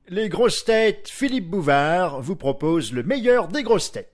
Les grosses têtes, Philippe Bouvard vous propose le meilleur des grosses têtes.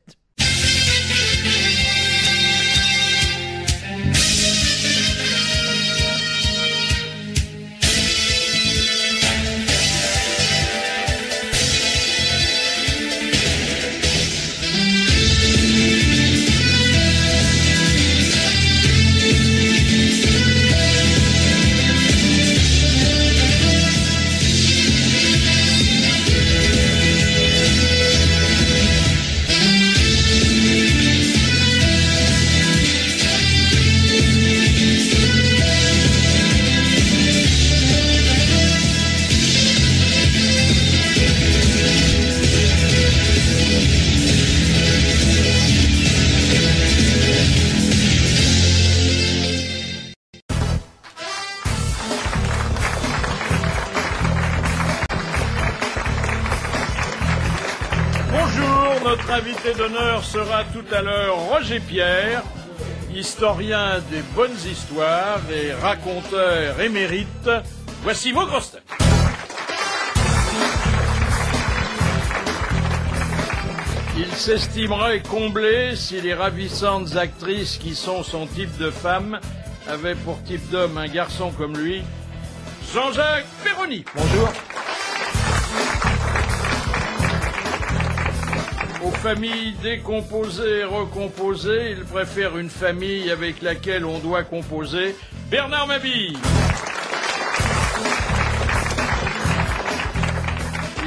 Notre invité d'honneur sera tout à l'heure Roger Pierre, historien des bonnes histoires et raconteur émérite. Voici vos grosses têtes. Il s'estimerait comblé si les ravissantes actrices qui sont son type de femme avaient pour type d'homme un garçon comme lui. Jean-Jacques Perroni. Bonjour. Aux familles décomposées et recomposées, il préfère une famille avec laquelle on doit composer. Bernard Mabille.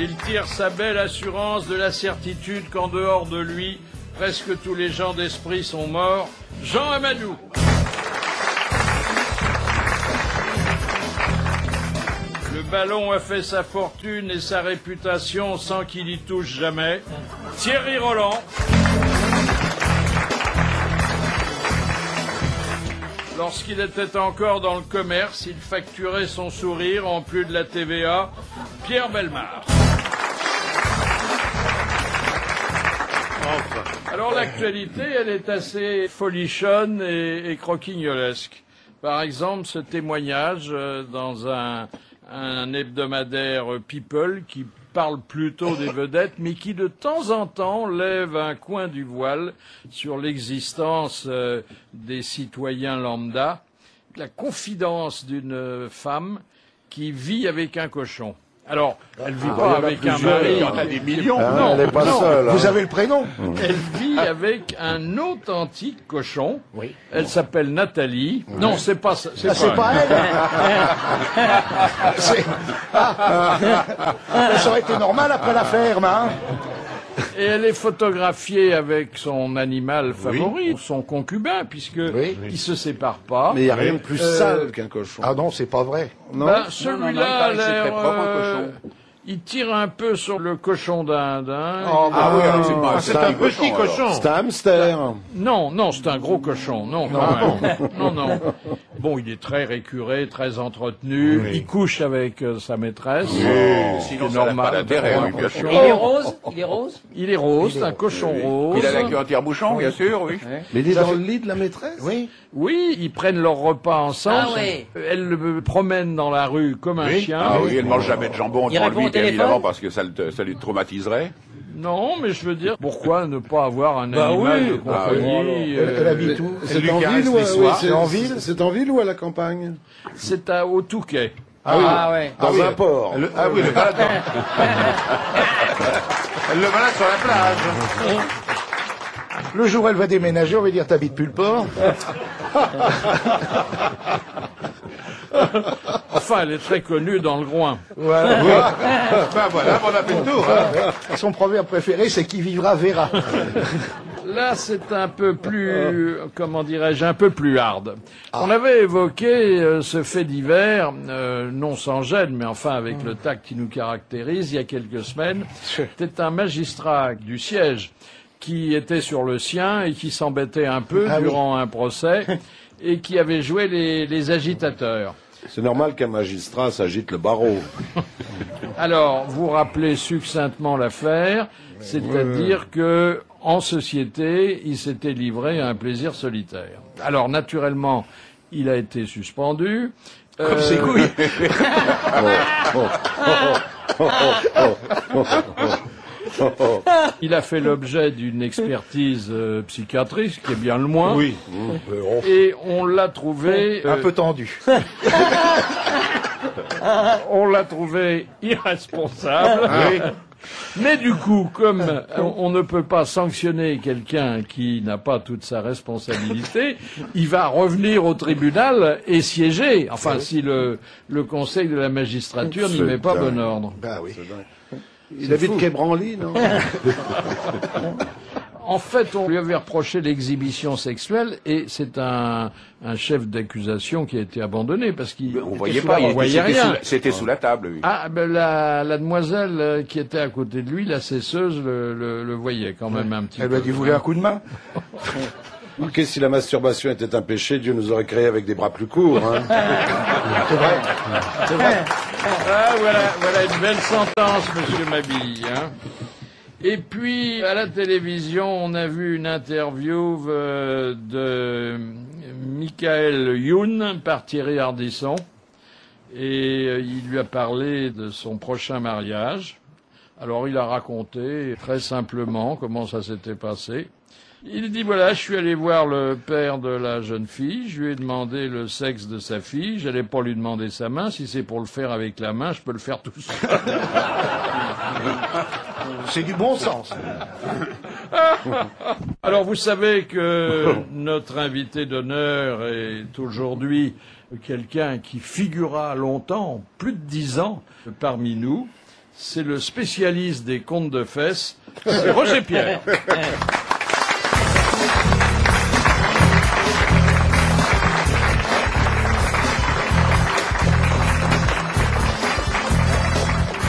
Il tire sa belle assurance de la certitude qu'en dehors de lui, presque tous les gens d'esprit sont morts. Jean Amadou. Le ballon a fait sa fortune et sa réputation sans qu'il y touche jamais. Thierry Roland. Lorsqu'il était encore dans le commerce, il facturait son sourire en plus de la TVA. Pierre Bellemare. Alors l'actualité, elle est assez folichonne et croquignolesque. Par exemple, ce témoignage dans un hebdomadaire People qui parle plutôt des vedettes, mais qui de temps en temps lève un coin du voile sur l'existence des citoyens lambda. La confidence d'une femme qui vit avec un cochon. Alors, elle vit pas avec un mari. Il y en a des millions. Non, elle n'est pas seule. Vous avez le prénom? Elle vit avec un authentique cochon. Oui. Elle s'appelle Nathalie. Oui. Non, c'est pas ça. C'est pas elle. Ça aurait été normal après la ferme, hein. Et elle est photographiée avec son animal favori, son concubin, puisque ils se séparent pas. Mais il n'y a rien de plus sale qu'un cochon. Ah non, c'est pas vrai. Non. Ben, celui-là a l'air... il tire un peu sur le cochon d'Inde. Hein. C'est un petit cochon. C'est un hamster. Non, c'est un gros cochon. Non. Bon, il est très récuré, très entretenu. Oui. Il couche avec sa maîtresse. Sinon, c'est normal. Pas d'intérêt, lui, bien sûr. Il est rose. Il est rose, c'est un cochon rose. Il a la queue en tire-bouchon, bien sûr, oui. Mais il est dans le lit de la maîtresse? Oui, ils prennent leur repas ensemble. Elle le promène dans la rue comme un chien. Ah oui, elle ne mange jamais de jambon devant lui, évidemment, parce que ça lui traumatiserait. Non, mais je veux dire, pourquoi ne pas avoir un animal de compagnie Elle habite où? C'est en ville? C'est en ville ou à la campagne? C'est au Touquet. Dans un port. Le balade. Elle le balade sur la plage. Le jour où elle va déménager, on va dire t'habites plus le port. Enfin, elle est très connue dans le Groin. Voilà. Ben voilà, on a fait le tour. Hein. Son proverbe préféré, c'est qui vivra verra. Là, c'est un peu plus, comment dirais-je, un peu plus hard. On avait évoqué ce fait divers, non sans gêne, mais enfin avec le tact qui nous caractérise, il y a quelques semaines. C'était un magistrat du siège qui était sur le sien et qui s'embêtait un peu durant un procès et qui avait joué les agitateurs. C'est normal qu'un magistrat s'agite le barreau. Alors, vous rappelez succinctement l'affaire, c'est-à-dire que en société, il s'était livré à un plaisir solitaire. Alors, naturellement, il a été suspendu. Comme ses couilles. Il a fait l'objet d'une expertise psychiatrique, qui est bien le moins. Oui. Et on l'a trouvé... Un peu tendu. On l'a trouvé irresponsable. Oui. Mais du coup, comme on ne peut pas sanctionner quelqu'un qui n'a pas toute sa responsabilité, il va revenir au tribunal et siéger. Enfin, si le Conseil de la magistrature n'y met pas bon ordre. Bah oui. Il habite Quai Branly, non? En fait, on lui avait reproché l'exhibition sexuelle et c'est un chef d'accusation qui a été abandonné parce qu'il On voyait pas, on voyait rien. C'était sous la table, oui. Ah, ben la demoiselle qui était à côté de lui, la cesseuse, le voyait quand même un petit peu. Elle lui a dit, vous voulez un coup de main? Ok, si la masturbation était un péché, Dieu nous aurait créés avec des bras plus courts. Hein. C'est vrai. C'est vrai. Ah, voilà une belle sentence, monsieur Mabille. Hein. Et puis, à la télévision, on a vu une interview de Michael Youn par Thierry Ardisson. Et il lui a parlé de son prochain mariage. Alors, il a raconté très simplement comment ça s'était passé. Il dit, voilà, je suis allé voir le père de la jeune fille, je lui ai demandé le sexe de sa fille, j'allais pas lui demander sa main, si c'est pour le faire avec la main, je peux le faire tout seul. C'est du bon sens. Alors vous savez que notre invité d'honneur est aujourd'hui quelqu'un qui figura longtemps, plus de 10 ans, parmi nous. C'est le spécialiste des contes de fesses, c'est Roger Pierre.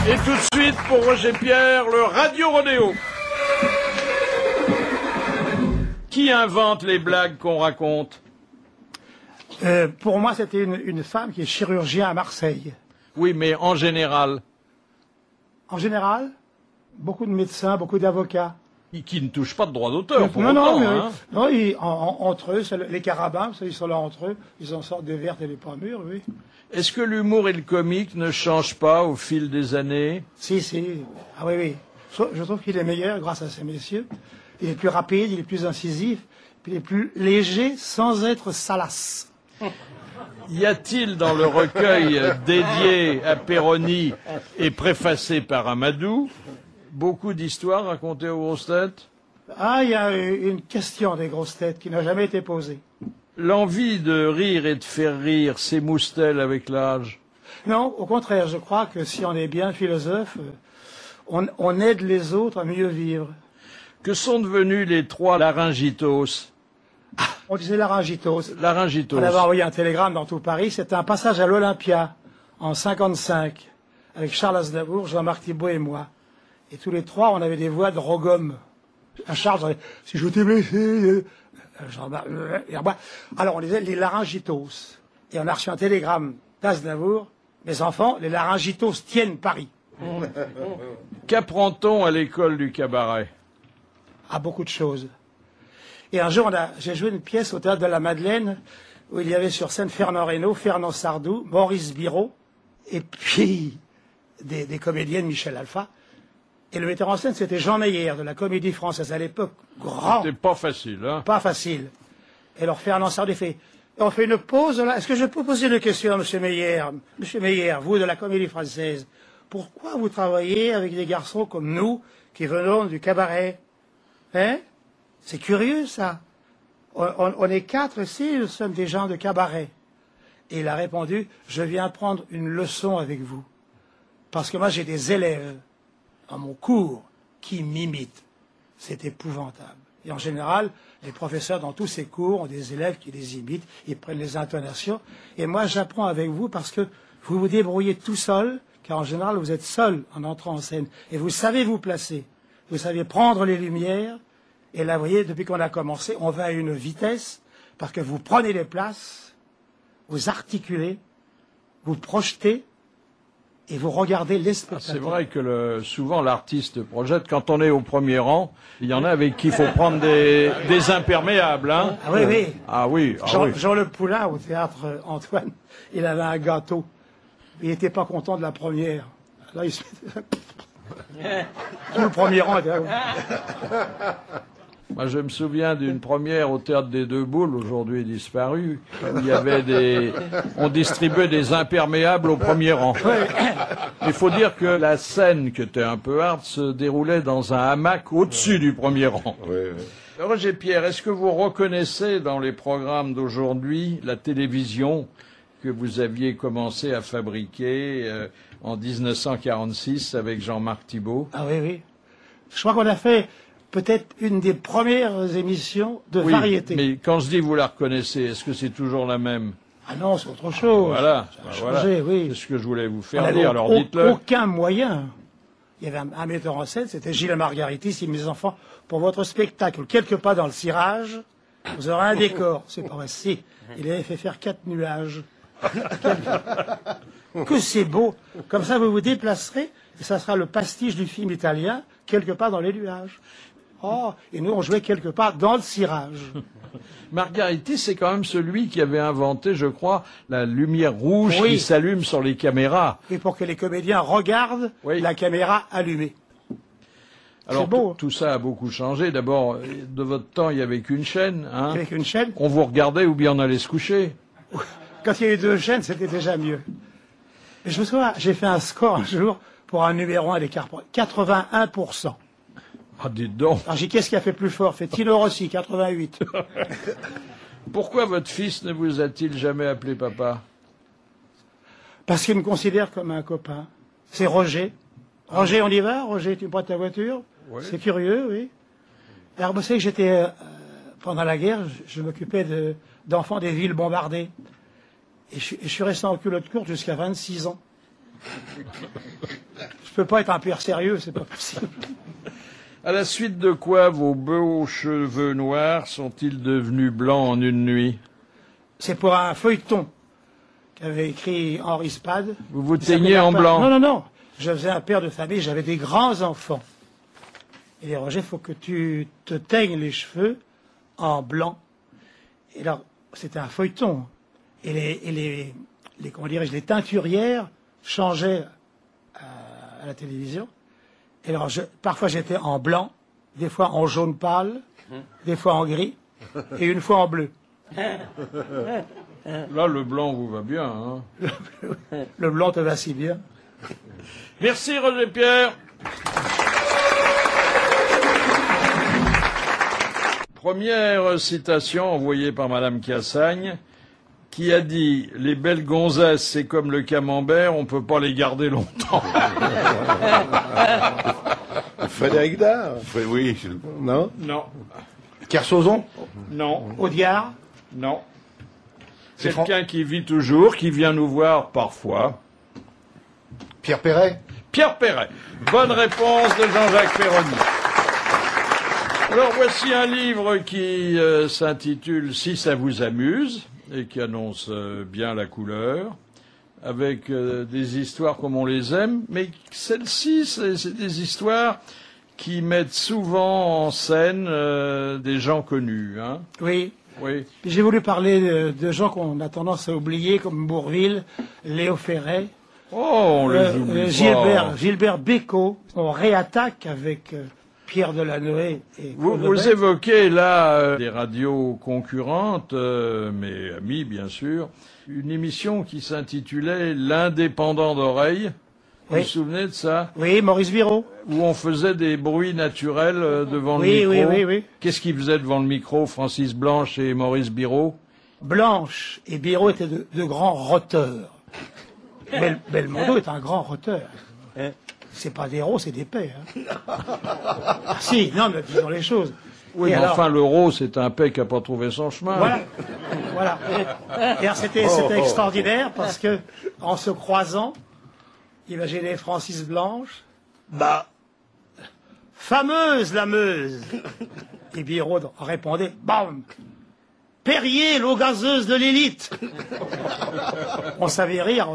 Et tout de suite, pour Roger Pierre, le Radio Rodéo. Qui invente les blagues qu'on raconte? Pour moi, c'était une femme qui est chirurgien à Marseille. Oui, mais en général. En général, beaucoup de médecins, beaucoup d'avocats. Qui ne touchent pas de droit d'auteur, pour Non, autant, mais hein. non, entre eux, les carabins, ils sont là entre eux, ils en sortent des vertes et des pas mûres, oui. Est-ce que l'humour et le comique ne changent pas au fil des années? Si. Ah oui. Je trouve qu'il est meilleur grâce à ces messieurs. Il est plus rapide, il est plus incisif, puis il est plus léger sans être salace. Y a-t-il dans le recueil dédié à Péroni et préfacé par Amadou beaucoup d'histoires racontées aux grosses têtes? Ah, il y a une question des grosses têtes qui n'a jamais été posée. L'envie de rire et de faire rire s'émousse-t-elle avec l'âge? Non, au contraire, je crois que si on est bien philosophe, on aide les autres à mieux vivre. Que sont devenus les trois laryngitos? On disait laryngitos. Laryngitos. On avait envoyé un télégramme dans tout Paris. C'était un passage à l'Olympia en 55 avec Charles Aznavour, Jean-Marc Thibault et moi. Et tous les trois, on avait des voix de rogome. Un Charles, si je t'ai blessé, alors on disait les laryngitos. Et on a reçu un télégramme d'Aznavour. Mes enfants, les laryngitos tiennent Paris. Qu'apprend-on à l'école du cabaret? À beaucoup de choses. Et un jour, j'ai joué une pièce au Théâtre de la Madeleine où il y avait sur scène Fernand Reynaud, Fernand Sardou, Maurice Biraud, et puis des comédiennes, Michel Alpha. Et le metteur en scène, c'était Jean Meyer, de la Comédie Française, à l'époque, grand. C'était pas facile, hein? Pas facile. Et alors Fernand Sardou fait, on fait une pause là. Est-ce que je peux poser une question à M. Meyer? Monsieur Meyer, vous de la Comédie Française, pourquoi vous travaillez avec des garçons comme nous, qui venons du cabaret? Hein? C'est curieux, ça. On est 4 ici, nous sommes des gens de cabaret. Et il a répondu, je viens prendre une leçon avec vous. Parce que moi, j'ai des élèves dans mon cours qui m'imitent. C'est épouvantable. Et en général, les professeurs dans tous ces cours ont des élèves qui les imitent, ils prennent les intonations. Et moi, j'apprends avec vous parce que vous vous débrouillez tout seul, car en général, vous êtes seul en entrant en scène. Et vous savez vous placer. Vous savez prendre les lumières. Et là, vous voyez, depuis qu'on a commencé, on va à une vitesse, parce que vous prenez les places, vous articulez, vous projetez, et vous regardez les spectateurs. C'est vrai que souvent l'artiste projette, quand on est au premier rang, il y en a avec qui il faut prendre des imperméables. Hein. Ah oui, oui. Ah oui. Ah Jean, oui. Jean Le Poulain, au théâtre Antoine, il avait un gâteau. Il n'était pas content de la première. Là, il se... Tout le premier rang était... Moi, je me souviens d'une première au Théâtre des Deux Boules, aujourd'hui disparue, où il y avait on distribuait des imperméables au premier rang. Il faut dire que la scène, qui était un peu hard, se déroulait dans un hamac au-dessus du premier rang. Oui, oui. Roger Pierre, est-ce que vous reconnaissez dans les programmes d'aujourd'hui la télévision que vous aviez commencé à fabriquer en 1946 avec Jean-Marc Thibault? Ah oui, oui. Je crois qu'on a fait peut-être une des premières émissions de Oui, variété. mais quand je dis vous la reconnaissez, est-ce que c'est toujours la même? Ah non, c'est autre chose. Voilà, Ça a voilà. changé, oui. C'est ce que je voulais vous On faire n'avait dire, alors dites-le. aucun moyen. Il y avait un metteur en scène, c'était Gilles Margaritis, il dit, mes enfants, pour votre spectacle, quelque part dans le cirage, vous aurez un décor. C'est pas vrai, si. Il avait fait faire 4 nuages. Que c'est beau. Comme ça, vous vous déplacerez, et ça sera le pastiche du film italien, quelque part dans les nuages. Oh, et nous, on jouait quelque part dans le cirage. Margaritis, c'est quand même celui qui avait inventé, je crois, la lumière rouge Oui. qui s'allume sur les caméras. Et pour que les comédiens regardent Oui. la caméra allumée. Alors, beau. tout ça a beaucoup changé. D'abord, de votre temps, il n'y avait qu'une chaîne. Hein. Avec une chaîne. On vous regardait ou bien on allait se coucher. Quand il y a eu 2 chaînes, c'était déjà mieux. Et je me souviens, j'ai fait un score un jour pour un numéro 1 des Carpenters. 81%. Ah, dites donc. Alors j'ai dit, qu'est-ce qui a fait plus fort? Fait Tino Rossi, 88. Pourquoi votre fils ne vous a-t-il jamais appelé papa? Parce qu'il me considère comme un copain. C'est Roger. Roger, on y va? Roger, tu me prêtes ta voiture? Oui. C'est curieux, oui. Alors, vous savez que j'étais, pendant la guerre, je m'occupais d'enfants des villes bombardées. Et je suis resté en culotte courte jusqu'à 26 ans. Je peux pas être un père sérieux, c'est pas possible. À la suite de quoi vos beaux cheveux noirs sont-ils devenus blancs en une nuit? C'est pour un feuilleton qu'avait écrit Henri Spade. Vous vous Il s'appelait teignez en Papa. blanc? Non, non, non. Je faisais un père de famille, j'avais des grands-enfants. Il dit, Roger, il faut que tu te teignes les cheveux en blanc. Et alors, c'était un feuilleton. Et les comment dirais-je, les teinturières changeaient à la télévision. Et alors, parfois j'étais en blanc, des fois en jaune pâle, des fois en gris, et une fois en bleu. Là, le blanc vous va bien. Hein. Le blanc te va si bien. Merci Roger Pierre. Première citation envoyée par Madame Cassagne, qui a dit « Les belles gonzesses, c'est comme le camembert, on peut pas les garder longtemps. » Frédéric Dard. Oui, Non. Non, Kersozon. non, Audiard, non. C'est Quelqu'un qui vit toujours, qui vient nous voir parfois. Pierre Perret. Pierre Perret. Bonne réponse de Jean-Jacques Perroni. Alors voici un livre qui s'intitule « Si ça vous amuse » et qui annonce bien la couleur, avec des histoires comme on les aime, mais celles-ci, c'est des histoires qui mettent souvent en scène des gens connus. Hein. oui. Oui. J'ai voulu parler de gens qu'on a tendance à oublier, comme Bourvil, Léo Ferré, Oh, on les oublie pas. Gilbert Bécaud. On réattaque avec Pierre Delanoë et Claude Vous Lebet. évoquez là des radios concurrentes, mais amies bien sûr, une émission qui s'intitulait L'Indépendant d'oreille. Vous Oui. vous souvenez de ça? Oui, Maurice Viraud. Où on faisait des bruits naturels devant Oui, le micro. oui, oui, oui. Qu'est-ce qu'ils faisaient devant le micro, Francis Blanche et Maurice Biraud? Blanche et Biraud étaient de grands roteurs. Belmondo est un grand roteur. C'est pas des rots, c'est des paix. Hein. Ah, si, non, mais disons les choses. Oui, Et mais alors- enfin, l'euro, c'est un paix qui n'a pas trouvé son chemin. Voilà. Voilà. Et alors, c'était extraordinaire parce que, en se croisant, imaginez Francis Blanche, bah, fameuse la Meuse. Et Biraud répondait, bam, Perrier, l'eau gazeuse de l'élite. On savait rire.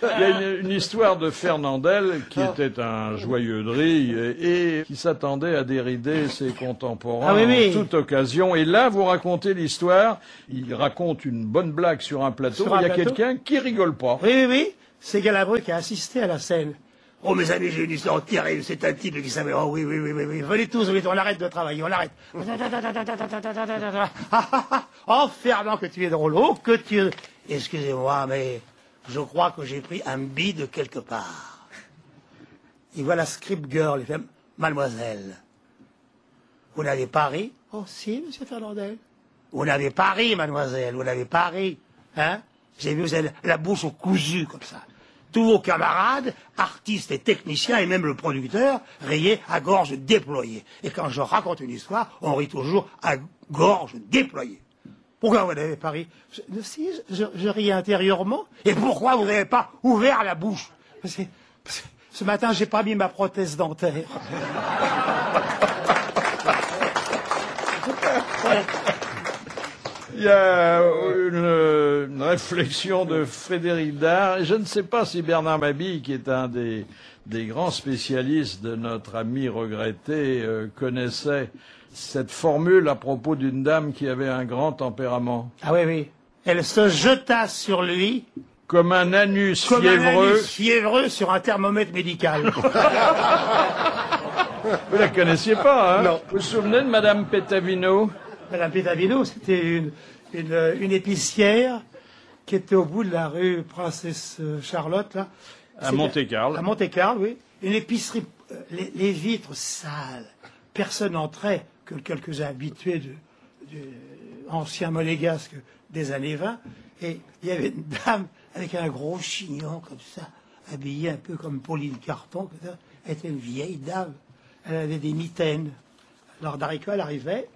Il y a une histoire de Fernandel qui était un joyeux de rire et qui s'attendait à dérider ses contemporains en toute occasion. Et là, vous racontez l'histoire. Il raconte une bonne blague sur un plateau. Il y a quelqu'un qui rigole pas. Oui. C'est Galabru qui a assisté à la scène. Oh, mes amis, j'ai une histoire terrible. C'est un type qui savait. Oh, oui. Venez tous, on arrête de travailler, on arrête. Oh, Fernand, que tu es drôle. Oh, que tu es... Excusez-moi, mais je crois que j'ai pris un bide quelque part. Il voit la script girl. Il fait, mademoiselle, vous n'avez pas ri? Oh, si, monsieur Fernandel. Vous n'avez pas ri, mademoiselle, vous n'avez pas ri. Hein? J'ai vu, vous avez la bouche au cousu, comme ça. Tous vos camarades, artistes et techniciens, et même le producteur, riaient à gorge déployée. Et quand je raconte une histoire, on rit toujours à gorge déployée. Pourquoi vous n'avez pas ri? Si, je riais intérieurement. Et pourquoi vous n'avez pas ouvert la bouche? Parce que ce matin, j'ai pas mis ma prothèse dentaire. Il y a une réflexion de Frédéric Dard. Je ne sais pas si Bernard Mabille, qui est un des grands spécialistes de notre ami regretté, connaissait cette formule à propos d'une dame qui avait un grand tempérament. Ah oui. Elle se jeta sur lui. Comme un anus fiévreux sur un thermomètre médical. Vous la connaissiez pas, hein? Non. Vous vous souvenez de Madame Pétavino? Madame Pétavino, c'était une épicière qui était au bout de la rue Princesse Charlotte, là. À Monte-Carlo. À Monte-Carlo, oui. Une épicerie, les vitres sales. Personne n'entrait, que quelques habitués anciens monégasques des années 20. Et il y avait une dame avec un gros chignon comme ça, habillée un peu comme Pauline Carton. Elle était une vieille dame. Elle avait des mitaines. Alors Daricole arrivait,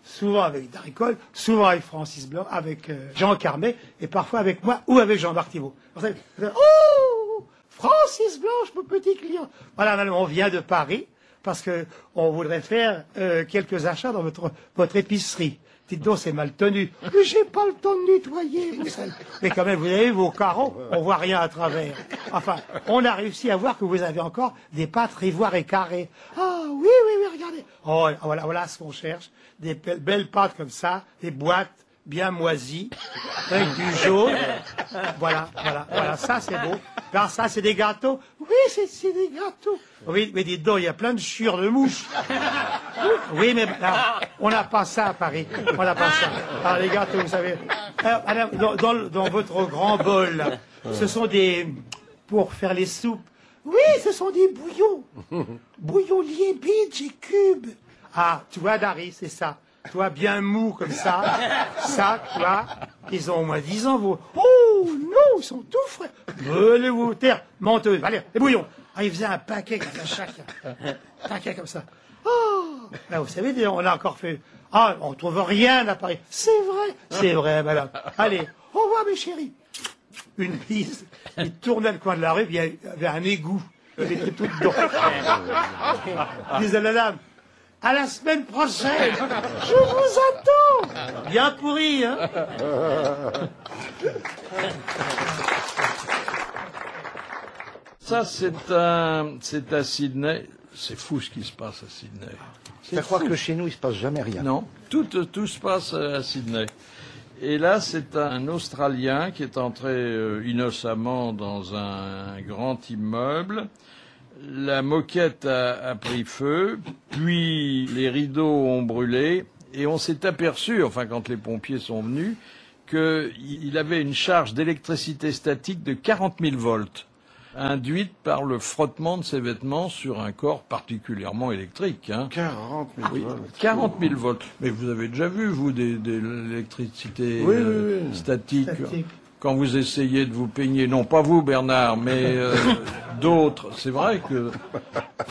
souvent avec Daricole, souvent avec Francis Blanc, avec Jean Carmet, et parfois avec moi ou avec Jean-Marc Thibault. Oh, Francis Blanche, mon petit client. Voilà, madame, on vient de Paris parce que on voudrait faire quelques achats dans votre épicerie. Dites donc, c'est mal tenu. Mais j'ai pas le temps de nettoyer. Mais quand même, vous avez vos carreaux, on voit rien à travers. Enfin, on a réussi à voir que vous avez encore des pâtes ivoire et carrées. Ah, oui, regardez. Oh, voilà ce qu'on cherche. Des belles pâtes comme ça, des boîtes bien moisies, avec du jaune. Voilà, ça c'est beau. Alors ça, c'est des gâteaux. Oui, c'est des gâteaux. Oui, mais dites donc, il y a plein de chiures de mouches. Oui, mais là, on n'a pas ça à Paris. On n'a pas ça. Alors les gâteaux, vous savez. Alors, dans votre grand bol, là, ce sont pour faire les soupes. Oui, ce sont des bouillons. Bouillons liés, bidges et cubes. Ah, tu vois, Dari, c'est ça. Toi, bien mou comme ça. Ça, toi, ils ont au moins 10 ans, vous. Oh, non, ils sont tout frais. Venez-vous taire, menteuse. Allez, les bouillons. Ah, ils faisaient un paquet comme ça, chacun. Un paquet comme ça. Oh, là, vous savez, on a encore fait. Ah, on trouve rien à Paris. C'est vrai, madame. Allez, au revoir, mes chéris. Une bise. Il tournait le coin de la rue, il y avait un égout. Il était tout dedans. Il disait, la dame, à la semaine prochaine. Je vous attends. Bien pourri, hein. Ça, c'est à Sydney. C'est fou ce qui se passe à Sydney. C'est à croire que chez nous, il se passe jamais rien. Non, tout se passe à Sydney. Et là, c'est un Australien qui est entré innocemment dans un grand immeuble. La moquette a pris feu, puis les rideaux ont brûlé, et on s'est aperçu, enfin quand les pompiers sont venus, qu'il avait une charge d'électricité statique de 40 000 volts, induite par le frottement de ses vêtements sur un corps particulièrement électrique. Hein. 40 000 oui, volts. 40 000 volts. Mais vous avez déjà vu, vous, de l'électricité statique. Quand vous essayez de vous peigner, non pas vous Bernard, mais d'autres, c'est vrai que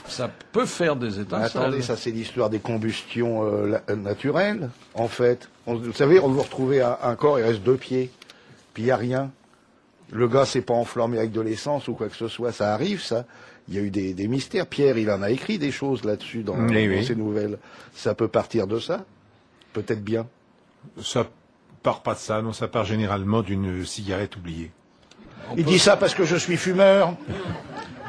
ça peut faire des étincelles. Attendez, ça c'est l'histoire des combustions naturelles, en fait. Vous savez, on vous retrouvez un corps, il reste 2 pieds, puis il n'y a rien. Le gars s'est pas enflammé avec de l'essence ou quoi que ce soit, ça arrive, ça. Il y a eu des mystères. Pierre, il en a écrit des choses là-dessus dans ses nouvelles. Ça peut partir de ça? Peut-être bien. Ça part pas de ça, non, ça part généralement d'une cigarette oubliée. Il dit ça parce que je suis fumeur.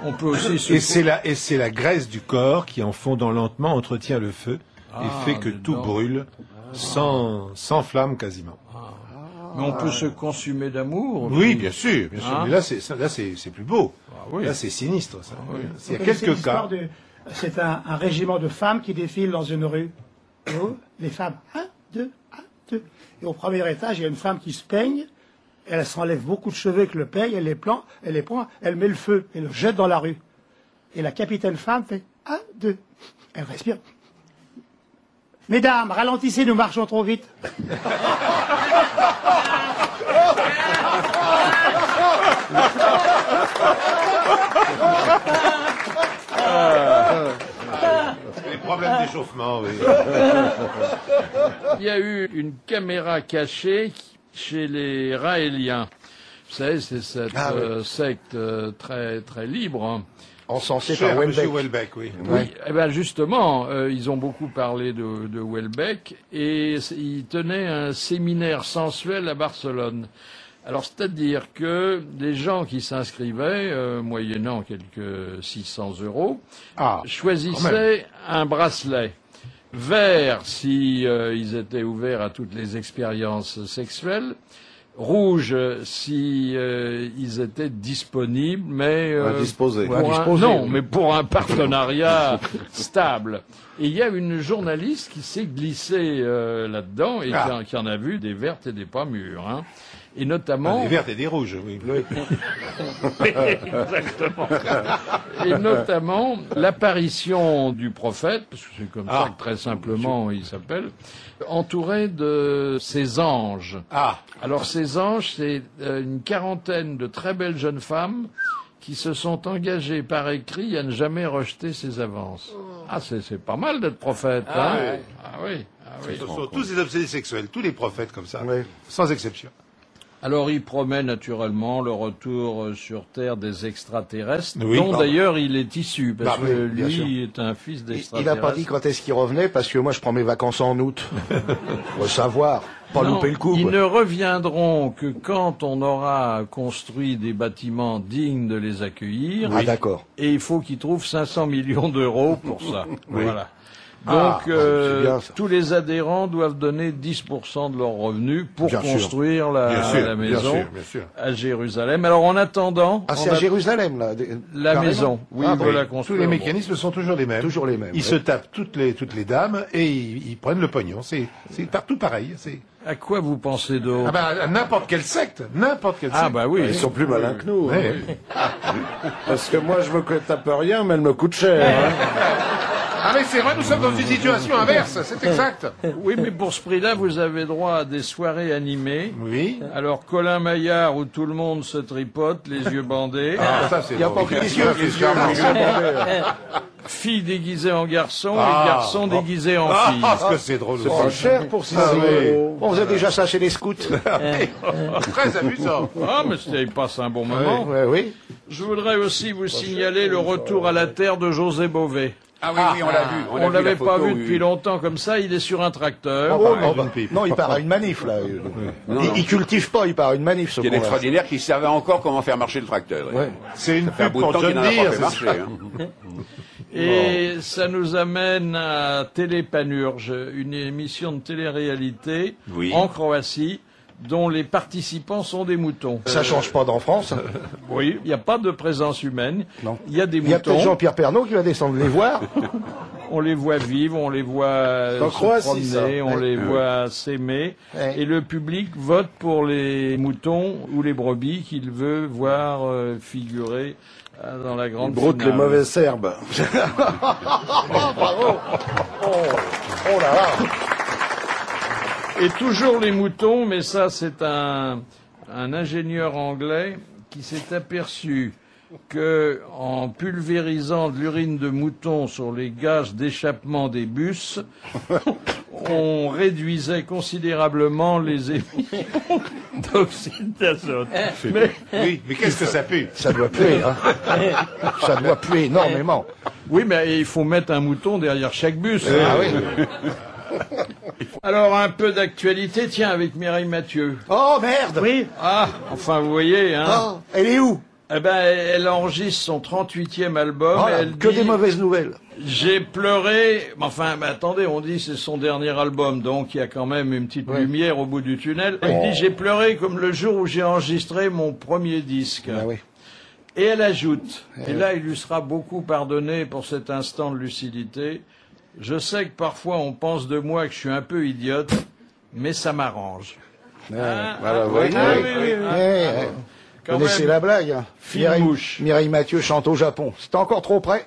On peut aussi Et c'est la graisse du corps qui, en fondant lentement, entretient le feu et fait que tout brûle sans flamme quasiment. Mais on peut se consumer d'amour. Oui, bien sûr. Mais là, c'est plus beau. Oui. Là, c'est sinistre, ça. Oui. Il y a quelques cas. C'est un régiment de femmes qui défilent dans une rue. Et les femmes, 1, 2, 1, 2. Et au premier étage, il y a une femme qui se peigne. Elle s'enlève beaucoup de cheveux avec le peigne, elle les prend, elle met le feu et le jette dans la rue. Et la capitaine femme fait 1, 2. Elle respire. Mesdames, ralentissez, nous marchons trop vite. Les problèmes d'échauffement, oui. Il y a eu une caméra cachée chez les Raéliens. Vous savez, c'est cette secte très très libre. Hein. Encensé par Houellebecq, oui. Oui, eh ben justement, ils ont beaucoup parlé de Houellebecq et ils tenaient un séminaire sensuel à Barcelone. Alors, c'est-à-dire que les gens qui s'inscrivaient, moyennant quelques 600 €, choisissaient un bracelet. Vert si ils étaient ouverts à toutes les expériences sexuelles. Rouge si ils étaient disponibles, mais indisposés. Mais pour un partenariat stable. Et il y a une journaliste qui s'est glissée là-dedans et qui en a vu des vertes et des pas mûres. Hein. Et notamment... des vertes et des rouges, oui. Exactement. Et notamment l'apparition du prophète, parce que c'est comme ça que très simplement il s'appelle, entouré de ses anges. Alors ces anges, c'est une quarantaine de très belles jeunes femmes qui se sont engagées par écrit à ne jamais rejeter ses avances. C'est pas mal d'être prophète. Oui. Ce sont tous des obsédés sexuels, tous les prophètes comme ça, sans exception. Alors, il promet naturellement le retour sur Terre des extraterrestres, dont d'ailleurs il est issu, parce que lui est un fils d'extraterrestre. Il n'a pas dit quand est-ce qu'il revenait, parce que moi je prends mes vacances en août. Faut savoir, pas louper le coup. Ils ne reviendront que quand on aura construit des bâtiments dignes de les accueillir. D'accord. Et il faut qu'ils trouvent 500 millions d'euros pour ça. Voilà. Donc, tous les adhérents doivent donner 10% de leurs revenus pour construire la maison à Jérusalem. Alors, en attendant... c'est à Jérusalem, là. La maison, de la construire. Tous les mécanismes sont toujours les mêmes. Toujours les mêmes. Ils se tapent toutes les dames et ils prennent le pognon. C'est partout pareil. À quoi vous pensez d'autre? À n'importe quelle secte. Oui. Ils sont plus malins que nous. Parce que moi, je me tape rien, mais elle me coûte cher. Mais c'est vrai, nous sommes dans une situation inverse, c'est exact. Oui, mais pour ce prix-là, vous avez droit à des soirées animées. Oui. Alors, Colin Maillard, où tout le monde se tripote, les yeux bandés. Ça, c'est il n'y a pas que les yeux bandés. Filles déguisées en garçons et garçons déguisés en filles. Parce que c'est drôle. C'est pas cher pour 600 €. On faisait déjà ça chez les scouts. Très amusant. Mais il passe un bon moment. Oui. Je voudrais aussi vous signaler le retour à la terre de José Bové. Oui, on l'a vu. On l'avait pas vu depuis longtemps comme ça, il est sur un tracteur. Non, il part à une manif, là. Il cultive pas, il part à une manif, ce Ce qui est extraordinaire, qu'il savait encore comment faire marcher le tracteur. C'est une pub bout de pour temps qu'il John n'en a pas Deere, fait marcher. Et ça nous amène à Télépanurge, une émission de télé-réalité en Croatie, dont les participants sont des moutons. Ça change pas d'en France. Oui, il n'y a pas de présence humaine. Non. Il y a des moutons. Il y a peut-être Jean-Pierre Pernaut qui va descendre les voir. On les voit vivre, on les voit se promener, on les voit s'aimer. Et le public vote pour les moutons ou les brebis qu'il veut voir figurer dans la grande finale. Broute les mauvaises herbes. Bravo. Oh là là. Et toujours les moutons, mais ça c'est un ingénieur anglais qui s'est aperçu que en pulvérisant de l'urine de mouton sur les gaz d'échappement des bus, on réduisait considérablement les émissions d'oxyde d'azote. Oui, mais qu'est-ce que ça pue? Ça doit puer, hein. Ça doit puer énormément. Oui, mais il faut mettre un mouton derrière chaque bus. Ah oui. Alors, un peu d'actualité, tiens, avec Mireille Mathieu. Oh merde. Oui. Ah, enfin, vous voyez, hein. Oh, elle est où? Eh ben, elle enregistre son 38e album. Oh là, Elle que dit, des mauvaises nouvelles. j'ai pleuré. Enfin, mais attendez, on dit c'est son dernier album, donc il y a quand même une petite lumière au bout du tunnel. Elle dit j'ai pleuré comme le jour où j'ai enregistré mon premier disque. Ah oui. Et elle ajoute, et là il lui sera beaucoup pardonné pour cet instant de lucidité, je sais que parfois on pense de moi que je suis un peu idiote, mais ça m'arrange. Voilà, vous voyez. oui. Vous connaissez la blague, hein. Fine-mouche. Mireille Mathieu chante au Japon. C'est encore trop près.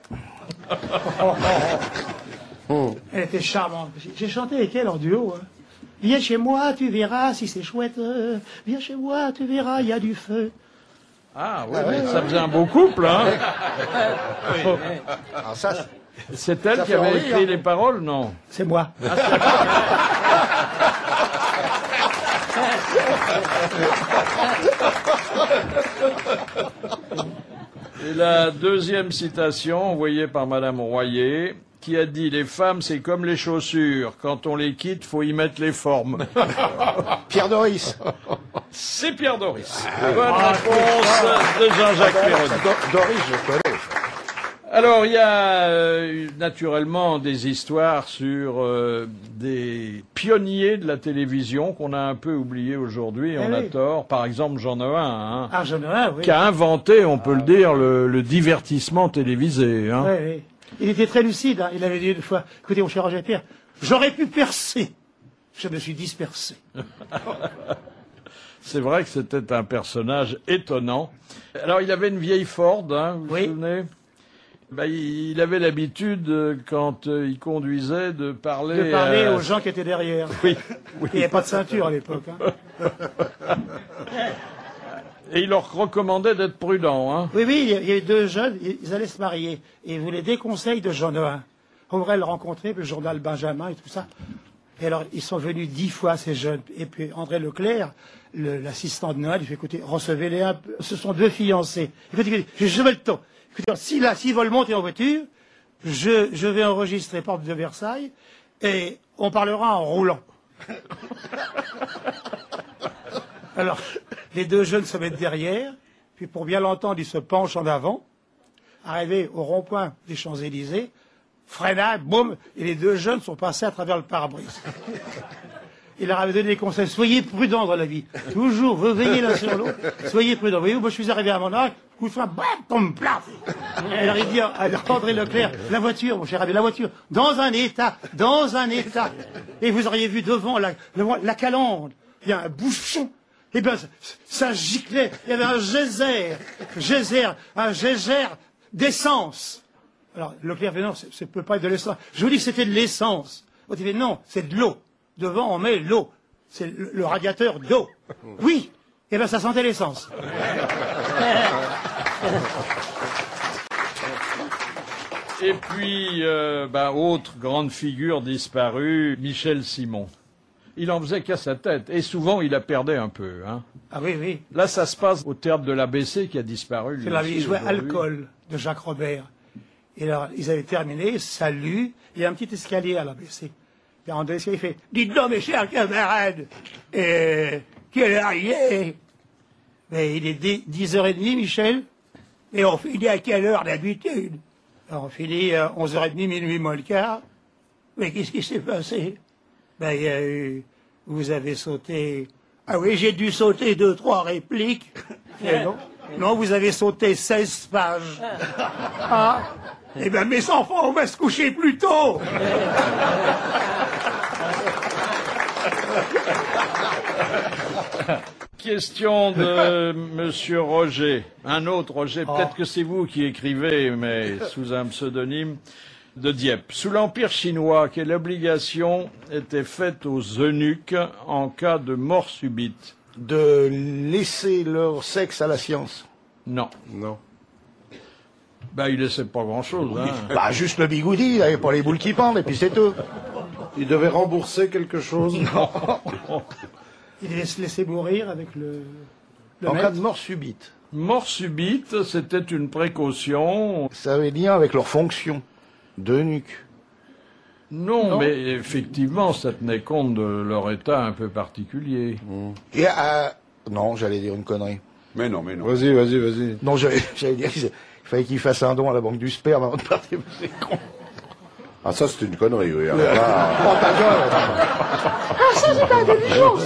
Elle était charmante. J'ai chanté avec elle en duo. Hein. Viens chez moi, tu verras si c'est chouette. Viens chez moi, tu verras, il y a du feu. Ah oui, ça faisait un beau couple, hein. Alors ça, C'est elle ça qui fait avait envie, écrit hein. les paroles, non? C'est moi. Et la deuxième citation, envoyée par Madame Royer, qui a dit « Les femmes, c'est comme les chaussures. Quand on les quitte, faut y mettre les formes. Pierre Doris. » C'est Pierre Doris. Bonne réponse de Jean-Jacques Perroni. Doris, je connais. Alors, il y a naturellement des histoires sur des pionniers de la télévision qu'on a un peu oubliés aujourd'hui, on a tort. Par exemple, Jean Nohain, hein, Ah, j'en ai un, oui. qui a inventé, on peut le dire, le divertissement télévisé. Hein. Oui, oui. Il était très lucide. Hein. Il avait dit une fois, écoutez, mon cher Roger Pierre, j'aurais pu percer. Je me suis dispersé. C'est vrai que c'était un personnage étonnant. Alors, il avait une vieille Ford, hein, vous vous souvenez? Ben, il avait l'habitude, quand il conduisait, de parler aux gens qui étaient derrière. Oui. Il n'y avait pas de ceinture à l'époque. Hein. Et il leur recommandait d'être prudents. Hein. Oui, il y avait deux jeunes, ils allaient se marier. Et ils voulaient des conseils de Jean Nohain. On voudrait le rencontrer, le journal Benjamin et tout ça. Et alors, ils sont venus 10 fois, ces jeunes. Et puis, André Leclerc, l'assistant de Noël, il fait, écoutez, recevez-les un peu. Ce sont deux fiancés. Écoutez, je veux le temps. Écoutez, s'ils veulent monter en voiture, je vais enregistrer Porte de Versailles et on parlera en roulant. Alors, les deux jeunes se mettent derrière, puis pour bien l'entendre, ils se penchent en avant. Arrivés au rond-point des Champs-Élysées, freinade, boum, et les deux jeunes sont passés à travers le pare-brise. Il leur avait donné des conseils. Soyez prudents dans la vie. Toujours, vous veillez l'un sur l'autre. Soyez prudents. Vous voyez, moi, je suis arrivé à mon âge, coup de frein, bam, tombe, plaf. Alors, il dit à André Leclerc, la voiture, mon cher ami, la voiture, dans un état. Et vous auriez vu devant la calandre, il y a un bouchon. Eh bien, ça giclait. Il y avait un geyser d'essence. Alors, Leclerc fait, non, ça peut pas être de l'essence. Je vous dis que c'était de l'essence. Il fait, non, c'est de l'eau. Devant, on met l'eau. C'est le radiateur d'eau. Oui. Eh bien, ça sentait l'essence. Et puis, autre grande figure disparue, Michel Simon. Il en faisait qu'à sa tête. Et souvent, il la perdait un peu. Hein. Ah oui, oui. Là, ça se passe au théâtre de l'ABC qui a disparu. C'est là où il jouait Alcool de Jacques Robert. Et alors, ils avaient terminé, salut. Il y a un petit escalier à l'ABC. Et en dessous, il fait « Dites donc, mes chers camarades, quelle heure il est ?» Mais il est 10h30, Michel. Et on finit à quelle heure d'habitude? On finit à 11h30, minuit moins le quart. Mais qu'est-ce qui s'est passé? Ben, il y a eu... Vous avez sauté... Ah oui, j'ai dû sauter 2-3 répliques. Non, vous avez sauté 16 pages. Ah, eh bien, mes enfants, on va se coucher plus tôt. Question de Monsieur Roger. Un autre Roger, peut-être que c'est vous qui écrivez, mais sous un pseudonyme, de Dieppe. Sous l'Empire chinois, quelle obligation était faite aux eunuques en cas de mort subite? De laisser leur sexe à la science. Non. Non. Ben, il laissait pas grand-chose. Hein. Bah, juste le bigoudi, il avait pas les boules qui pendent, et puis c'est tout. Il devait rembourser quelque chose. Il devait se laisser mourir avec le En maître. cas de mort subite. Mort subite, c'était une précaution. Ça avait lien avec leur fonction de nuque. Non, mais effectivement, ça tenait compte de leur état un peu particulier. Et non, j'allais dire une connerie. Mais non, mais non. Vas-y. Non, j'allais dire qu'il fallait qu'il fasse un don à la banque du sperme avant de partir. C'est con. Ah, ça, c'est une connerie, oui. Alors, Oh, pardon. Ça, c'est pas intelligence.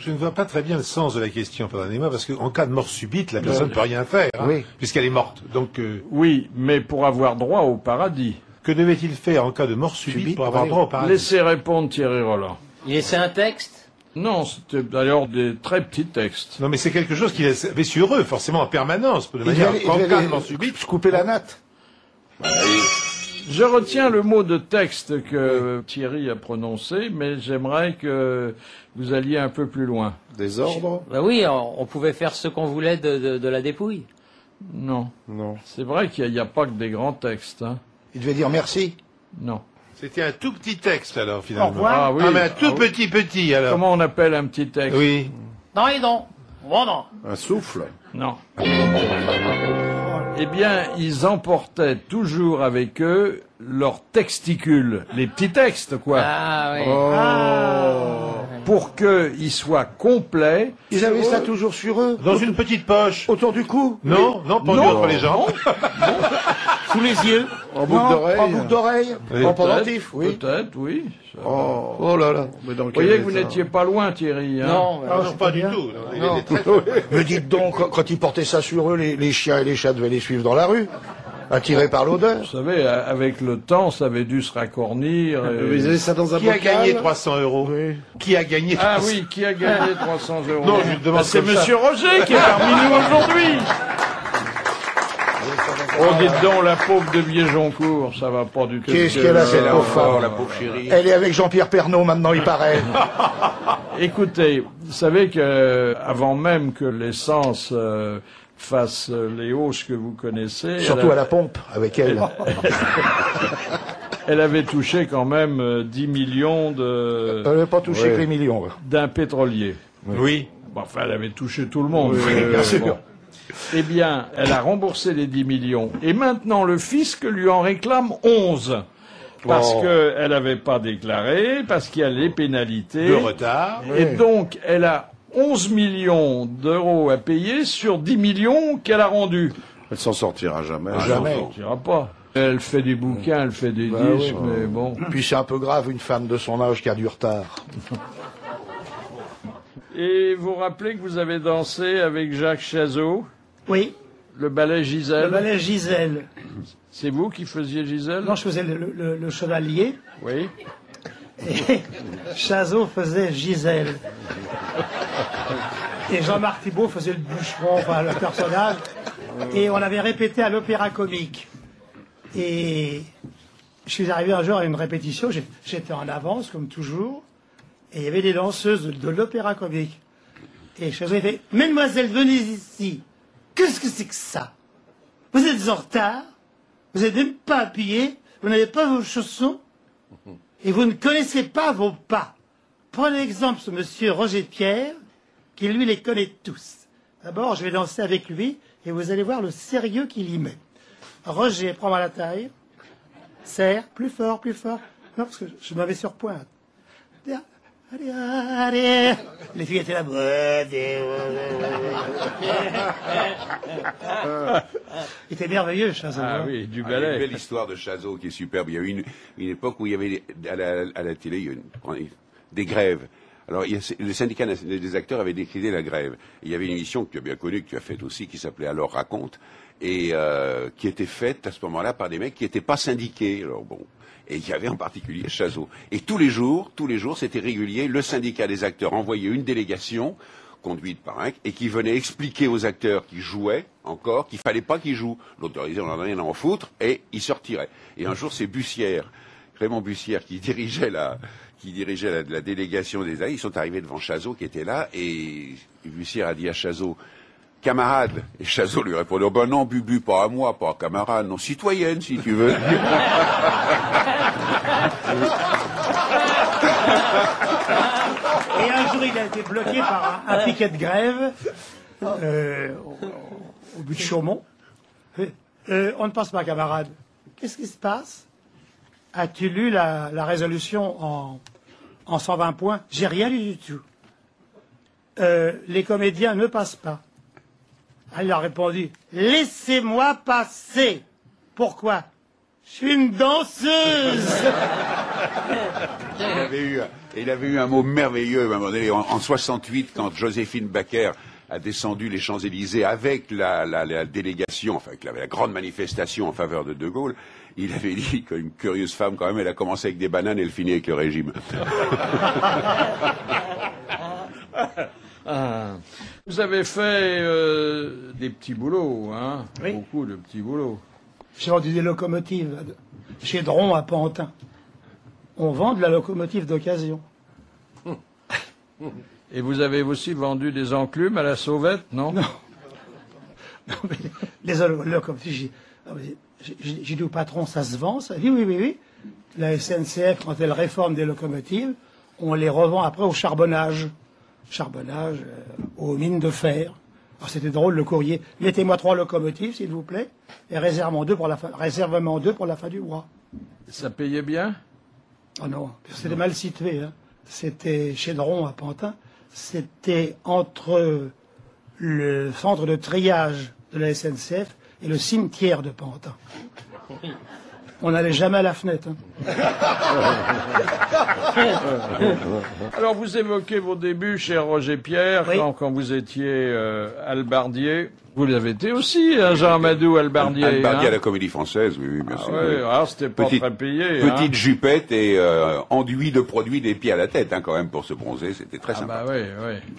Je ne vois pas très bien le sens de la question, pardonnez-moi, parce qu'en cas de mort subite, la personne ne peut rien faire, hein, Oui. puisqu'elle est morte. Donc, Oui, mais pour avoir droit au paradis. que devait-il faire en cas de mort subite pour avoir droit au paradis? Laissez répondre Thierry Roland. Il laissait un texte? Non, c'était d'ailleurs des très petits textes. Non, mais c'est quelque chose qu'il avait sur eux, forcément, en permanence, de manière en cas de mort subite. Je coupais la natte. Je retiens le mot de texte que Thierry a prononcé, mais j'aimerais que vous alliez un peu plus loin. des ordres? Bah oui, on pouvait faire ce qu'on voulait de la dépouille. Non. Non. C'est vrai qu'il n'y a pas que des grands textes. Hein. Il devait dire merci. Non. C'était un tout petit texte, alors, finalement. Au revoir. Ah oui. Ah, mais un tout Ah oui. petit, alors. Comment on appelle un petit texte? Oui. Non et non. Bon, non. Un souffle? Non. Eh bien, ils emportaient toujours avec eux leurs texticules, les petits textes, quoi. Ah oui. Pour qu'ils soient complets. Ils avaient ça toujours sur eux. Dans une petite poche. Autour du cou. Non, pendu Non. entre les jambes. Sous les yeux. En boucle d'oreille? En boucle d'oreille. Oui. En pendentif, oui. Peut-être, oui. Ça- Oh là là. Mais dans Vous quel voyez que vous état? n'étiez pas loin, Thierry. Hein. Non, Ah, Non, c'est pas du bien. tout. Il était très... Mais dites donc, quand ils portaient ça sur eux, les chiens et les chats devaient les suivre dans la rue, attirés par l'odeur. Vous savez, avec le temps, ça avait dû se racornir. et- Ils avaient ça dans un Qui a bocal? gagné 300 euros? Qui a gagné Ah 300 oui, qui a gagné 300 euros? Non, je lui demande C'est comme ça. Monsieur Roger qui est parmi nous aujourd'hui. Oh, dites donc, la pauvre de Viejoncourt, ça va pas du tout. Qu'est-ce qu'elle a, cette pauvre femme? La pauvre chérie. Elle est avec Jean-Pierre Pernaut maintenant, il paraît. Écoutez, vous savez que avant même que l'essence fasse les hausses que vous connaissez, Surtout à la pompe, avec elle. elle avait touché quand même 10 millions Elle n'avait pas touché que les millions. d'un pétrolier. Oui. Bon, enfin, elle avait touché tout le monde. bien sûr. Bon. Eh bien, elle a remboursé les 10 millions. Et maintenant, le fisc lui en réclame 11. Parce qu'elle n'avait pas déclaré, parce qu'il y a les pénalités. De retard. Et donc, elle a 11 millions d'euros à payer sur 10 millions qu'elle a rendus. Elle s'en sortira jamais. Jamais. Ça ne sortira pas. Elle fait des bouquins, elle fait des disques, mais bon. Puis c'est un peu grave, une femme de son âge qui a du retard. Et vous rappelez que vous avez dansé avec Jacques Chazot, Oui. le ballet Le Gisèle. ballet Gisèle. C'est vous qui faisiez Gisèle? Non, je faisais le chevalier. Oui. Et Chazot faisait Gisèle. Et Jean-Marc Thibault faisait le bûcheron, enfin le personnage. Et on avait répété à l'Opéra Comique. Et je suis arrivé un jour à une répétition, j'étais en avance comme toujours, et il y avait des danseuses de l'Opéra Comique. Et Chazot a fait « Mesdemoiselles, venez ici. Qu'est-ce que c'est que ça? Vous êtes en retard, vous n'êtes même pas habillés, vous n'avez pas vos chaussons, et vous ne connaissez pas vos pas. Prenez exemple sur monsieur Roger Pierre, qui lui les connaît tous. D'abord, je vais danser avec lui, et vous allez voir le sérieux qu'il y met. Roger, prends-moi la taille. Serre, plus fort, plus fort. Non, parce que je m'avais sur pointe. Allez, allez. Les filles étaient là. Il était merveilleux, Chazot. Ah oui, du Ah, il y a une ballet. belle histoire de Chazot qui est superbe. Il y a eu une époque où il y avait à la télé il y a des grèves. Alors, le syndicat des acteurs avait décrété la grève. Il y avait une émission que tu as bien connue, que tu as faite aussi, qui s'appelait Alors raconte, et qui était faite à ce moment-là par des mecs qui n'étaient pas syndiqués. Alors bon, et il y avait en particulier Chazot. Et tous les jours, c'était régulier. Le syndicat des acteurs envoyait une délégation conduite par un, et qui venait expliquer aux acteurs qui jouaient encore qu'il fallait pas qu'ils jouent. L'autre disait on en a rien à en foutre, et ils sortiraient. Et un jour, c'est Bussière, Clément Bussière, qui dirigeait la délégation des AI. Ils sont arrivés devant Chazot qui était là, et Bussière a dit à Chazot, camarade. Et Chazot lui répondait, oh ben non, Bubu, pas à moi, pas à camarade, non, citoyenne, si tu veux. Et un jour, il a été bloqué par un piquet de grève au but de Chaumont. On ne passe pas, camarade. Qu'est-ce qui se passe? As-tu lu la résolution en 120 points? J'ai rien lu du tout. Les comédiens ne passent pas. Ah, il a répondu, laissez-moi passer. Pourquoi? Je suis une danseuse. Il avait eu un mot merveilleux à un moment donné, en 68, quand Joséphine Baker a descendu les Champs-Élysées avec la délégation, enfin avec la grande manifestation en faveur de De Gaulle. Il avait dit qu'une curieuse femme, quand même, elle a commencé avec des bananes et elle finit avec le régime. Vous avez fait des petits boulots, hein? Oui. Beaucoup de petits boulots. J'ai vendu des locomotives chez Dron à Pantin. On vend de la locomotive d'occasion. Et vous avez aussi vendu des enclumes à la sauvette, non? Non. Non, mais les locomotives, j'ai dit au patron, ça se vend, ça? Il dit oui. La SNCF, quand elle réforme des locomotives, on les revend après au charbonnage. Charbonnage aux mines de fer. Alors c'était drôle le courrier. Mettez-moi 3 locomotives, s'il vous plaît, et réservez-moi 2 pour la fin du mois. Ça payait bien? Oh non, c'était mal situé. Hein. C'était chez Dron à Pantin. C'était entre le centre de triage de la SNCF et le cimetière de Pantin. On n'allait jamais à la fenêtre. Hein. Alors vous évoquez vos débuts, cher Roger Pierre, oui. quand vous étiez albardier. Vous l'avez été aussi, hein, Jean Amadou Albardier. Albardier hein? à la Comédie Française, oui, bien sûr. Oui, alors c'était pas très payé. Petite jupette et enduit de produits des pieds à la tête, hein, quand même, pour se bronzer. C'était très sympa. Bah oui.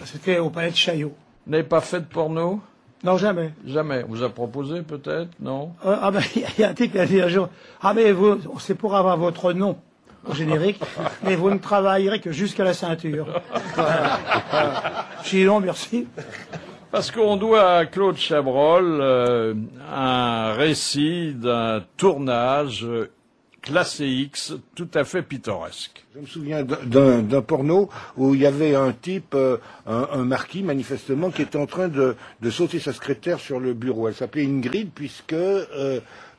C'était au palais de Chaillot. Vous n'avez pas fait de porno? Non, jamais. Jamais. On vous a proposé, peut-être? Non? Il y a un type qui a dit un jour, mais vous, c'est pour avoir votre nom au générique, mais vous ne travaillerez que jusqu'à la ceinture. J'ai dit non, merci. Parce qu'on doit à Claude Chabrol un récit d'un tournage classé X tout à fait pittoresque. Je me souviens d'un porno où il y avait un type, un marquis manifestement, qui était en train de sauter sa secrétaire sur le bureau. Elle s'appelait Ingrid puisque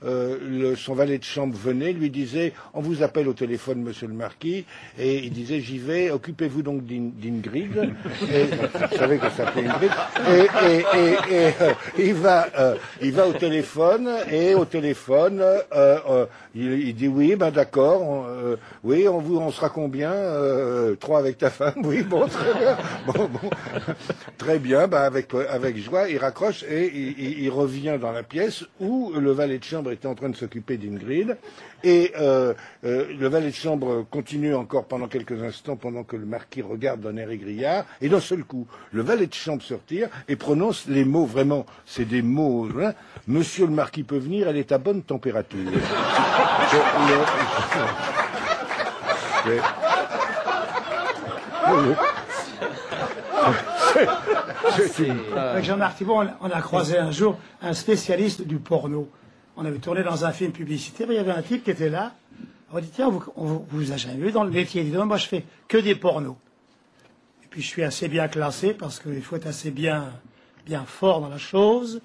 son valet de chambre venait, lui disait « On vous appelle au téléphone, monsieur le marquis », et il disait « J'y vais, occupez-vous donc d'Ingrid ». Et je savais qu'elle s'appelait Ingrid. Et il va au téléphone, et au téléphone, il dit « Oui, ben d'accord, oui, on sera combien 3 avec ta femme, oui, bon, très bien. Bon, très bien, ben avec joie, il raccroche et il revient dans la pièce où le valet de chambre était en train de s'occuper d'Ingrid. Et le valet de chambre continue encore pendant quelques instants pendant que le marquis regarde d'un air égrillard. Et d'un seul coup, le valet de chambre se retire et prononce les mots, vraiment, c'est des mots, hein, « Monsieur le marquis peut venir, elle est à bonne température. » Avec Jean-Marc Thibault, on a croisé un jour un spécialiste du porno. On avait tourné dans un film publicitaire, il y avait un type qui était là. On dit, tiens, on vous a jamais vu dans le métier? Il dit, non, moi je fais que des pornos. Et puis je suis assez bien classé parce qu'il faut être assez bien fort dans la chose.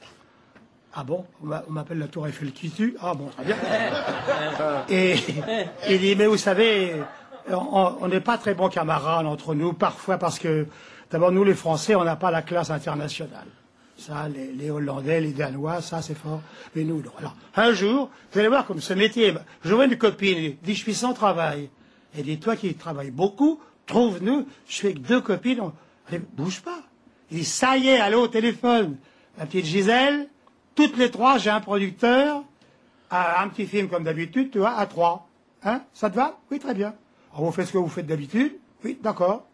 Ah bon? On m'appelle la Tour Eiffel qui tue? Ah bon, très bien. Et il dit, mais vous savez, on n'est pas très bons camarades entre nous, parfois parce que, d'abord, nous les Français, on n'a pas la classe internationale. Ça, les Hollandais, les Danois, ça c'est fort. Mais nous, non. Alors, un jour, vous allez voir comme ce métier, je vois une copine, elle dit, je suis sans travail. Elle dit, toi qui travailles beaucoup, trouve-nous, je suis avec 2 copines, elle dit, bouge pas. Il dit, ça y est, allô au téléphone. La petite Gisèle, toutes les 3, j'ai un producteur, un petit film comme d'habitude, tu vois, à 3. Hein? Ça te va? Oui, très bien. Alors, vous faites ce que vous faites d'habitude? Oui, d'accord.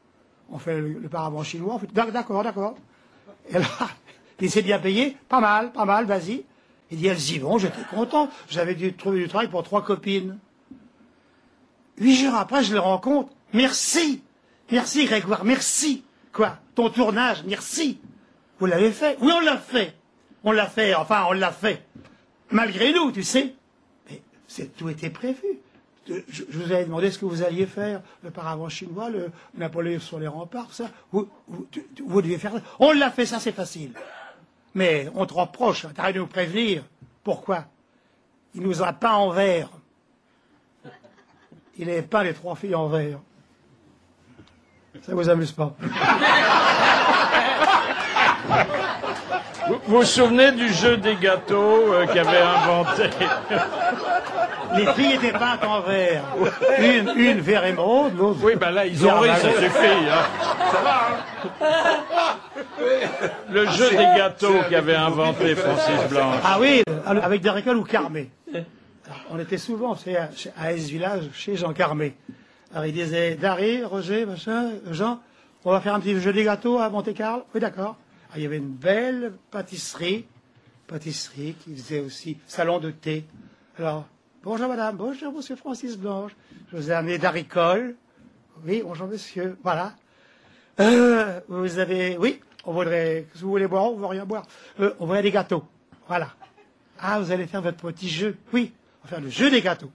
On fait le paravent chinois, on fait, d'accord. Et là, il s'est bien payé, pas mal, vas-y. Il dit, elles y vont, j'étais content. J'avais trouvé du travail pour 3 copines. 8 jours après, je les rencontre. Merci, Grégoire, merci. Quoi? Ton tournage, merci. Vous l'avez fait? Oui, on l'a fait. On l'a fait. Malgré nous, tu sais. Mais tout était prévu. je vous avais demandé ce que vous alliez faire, le paravent chinois, le Napoléon sur les remparts, ça. Vous deviez faire ça. On l'a fait, ça c'est facile. Mais on te reproche, t'arrêtes de nous prévenir. Pourquoi? Il nous a peint en vert. Il avait peint les 3 filles en vert. Ça vous amuse pas? Vous vous souvenez du jeu des gâteaux qu'avait inventé? Les filles étaient peintes en vert. Une vert émeraude, l'autre. Oui, ben là, ils ont ri, ça suffit. Hein. Ça va, hein? Le jeu des gâteaux qu'avait inventé Francis Blanche. Ah oui, avec des récoles ou Carmé. Alors, on était souvent à S-Village chez Jean Carmé. Alors il disait, Dari, Roger, machin, Jean, on va faire un petit jeu des gâteaux à Monte-Carlo. Oui, d'accord. Alors, il y avait une belle pâtisserie qui faisait aussi salon de thé. Alors, bonjour madame, bonjour monsieur Francis Blanche. Je vous ai amené d'haricole. Oui, bonjour monsieur, voilà. Vous avez, oui, on voudrait, si vous voulez boire, on ne veut rien boire. On voudrait des gâteaux. Voilà. Ah, vous allez faire votre petit jeu. Oui, on va faire le jeu des gâteaux.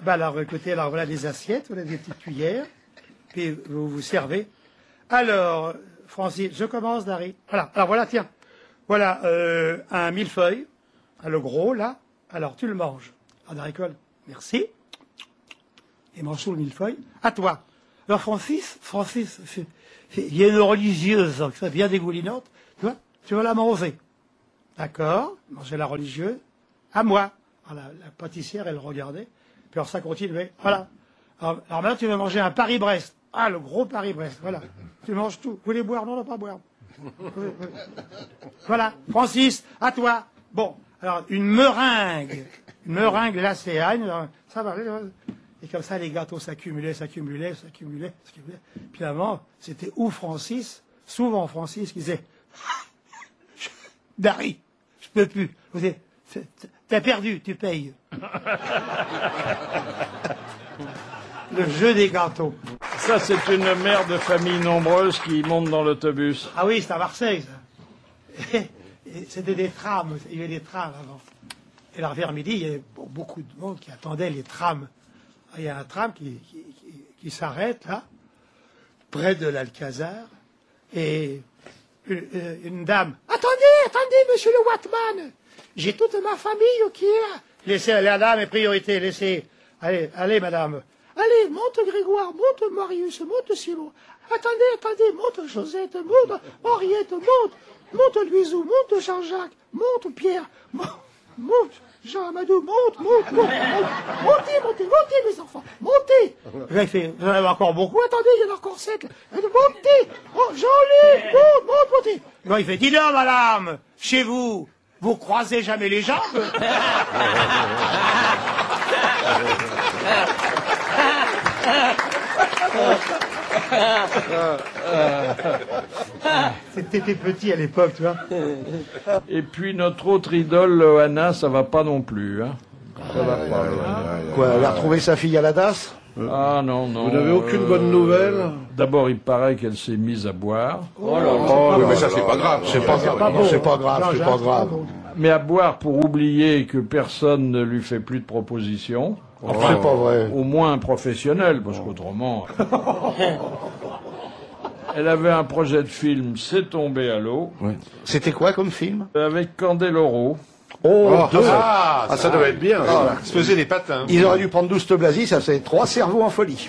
Ben alors, écoutez, alors voilà des assiettes, voilà des petites cuillères, puis vous vous servez. Alors, Francis, je commence, Dari. Voilà, alors voilà, tiens. Voilà, un millefeuille, le gros, là. Alors, tu le manges. Ah, d'haricole, merci. Et mange tout le millefeuille. À toi. Alors, Francis, il y a une religieuse, bien dégoulinante. Tu vas la manger. D'accord, manger la religieuse. À moi. Alors, la pâtissière, elle regardait. Puis alors, ça continuait. Voilà. Alors maintenant, tu vas manger un Paris-Brest. Ah, le gros Paris-Brest. Voilà. Tu manges tout. Vous voulez boire? Non, non, pas boire. Voilà. Francis, à toi. Bon. Alors, une meringue. Une meringue lacéane. Ça va. Et comme ça, les gâteaux s'accumulaient. Puis avant, c'était où Francis? Souvent Francis qui disait, Dari, je peux plus. Vous dites, t'as perdu, tu payes. Le jeu des gâteaux. Ça, c'est une mère de famille nombreuse qui monte dans l'autobus. Ah oui, c'est à Marseille, ça. Et c'était des trams, il y avait des trams avant. Et alors, vers midi, il y avait beaucoup de monde qui attendait les trams. Il y a un tram qui s'arrête, là, près de l'Alcazar, et une dame. Attendez, monsieur le Watman. J'ai toute ma famille qui est là. Laissez la dame est priorité, laissez. Allez, madame. Allez, monte Grégoire, monte Marius, monte Simon. Attendez, monte Josette, monte Henriette, monte Louisou, monte Jean-Jacques, monte Pierre, monte Jean-Amadou, montez, mes enfants, montez. Là, il fait, vous en avez encore beaucoup, attendez, il y en a encore 7. Montez, oh, Jean-Luc, montez. Là, il fait, dis donc, madame, chez vous, vous croisez jamais les jambes? T'étais petit à l'époque, tu vois. Et puis notre autre idole, Loana, ça va pas non plus. Hein. Ça va pas. Quoi, elle a retrouvé sa fille à la DAS? Ah non. Vous n'avez aucune bonne nouvelle? D'abord, il paraît qu'elle s'est mise à boire. Oui, mais ça, c'est pas grave. C'est pas grave. Mais à boire pour oublier que personne ne lui fait plus de propositions. C'est pas vrai. Au moins un professionnel, parce qu'autrement... Elle avait un projet de film, c'est tombé à l'eau. Oui. C'était quoi comme film? Avec Candeloro. Ça devait être bien. Se faisait des patins. Ils auraient dû prendre 12 Blasi, ça c'est 3 cerveaux en folie.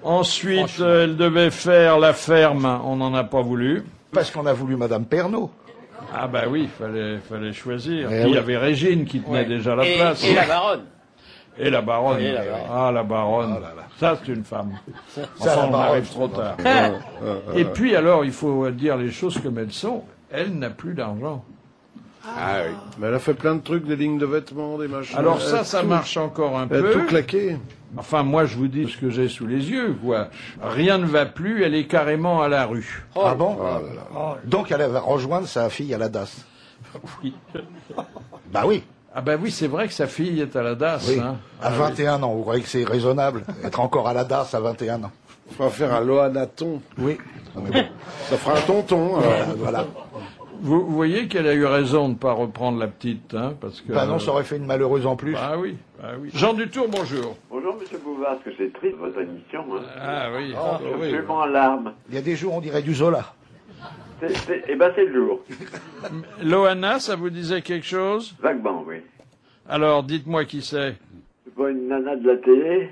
Ensuite, elle devait faire La Ferme, on n'en a pas voulu. Parce qu'on a voulu Madame Pernaut. Ah bah oui, fallait choisir. Puis il y avait Régine qui tenait déjà la place. Et la baronne. Et la baronne. Et la baronne. Ah, la baronne. Ça, c'est une femme. Enfin, on arrive trop tard. Et puis, alors, il faut dire les choses comme elles sont. Elle n'a plus d'argent. Ah oui. Mais elle a fait plein de trucs, des lignes de vêtements, des machins. Alors ça marche encore un Elle peu. a tout claqué. Enfin, moi, je vous dis ce que j'ai sous les yeux, quoi. Rien ne va plus, elle est carrément à la rue. Ah bon? Donc elle va rejoindre sa fille à la DAS. Oui. Bah oui. Ah ben oui, c'est vrai que sa fille est à la DAS. Oui. Hein. À 21 ans, vous croyez que c'est raisonnable être encore à la DAS à 21 ans? Il faut faire un Loanaton. Oui. Ça fera un tonton. Voilà. Vous voyez qu'elle a eu raison de ne pas reprendre la petite, hein, parce que... Bah non, ça aurait fait une malheureuse en plus. Ah oui, ah oui. Jean Dutour, bonjour. Bonjour, monsieur Bouvard, parce que c'est triste, votre émission. Hein. Ah oui. Je suis absolument en larmes. Il y a des jours, on dirait du Zola. Eh ben, c'est le jour. Loana, ça vous disait quelque chose? Vaguement, oui. Alors, dites-moi qui c'est. C'est pas une nana de la télé?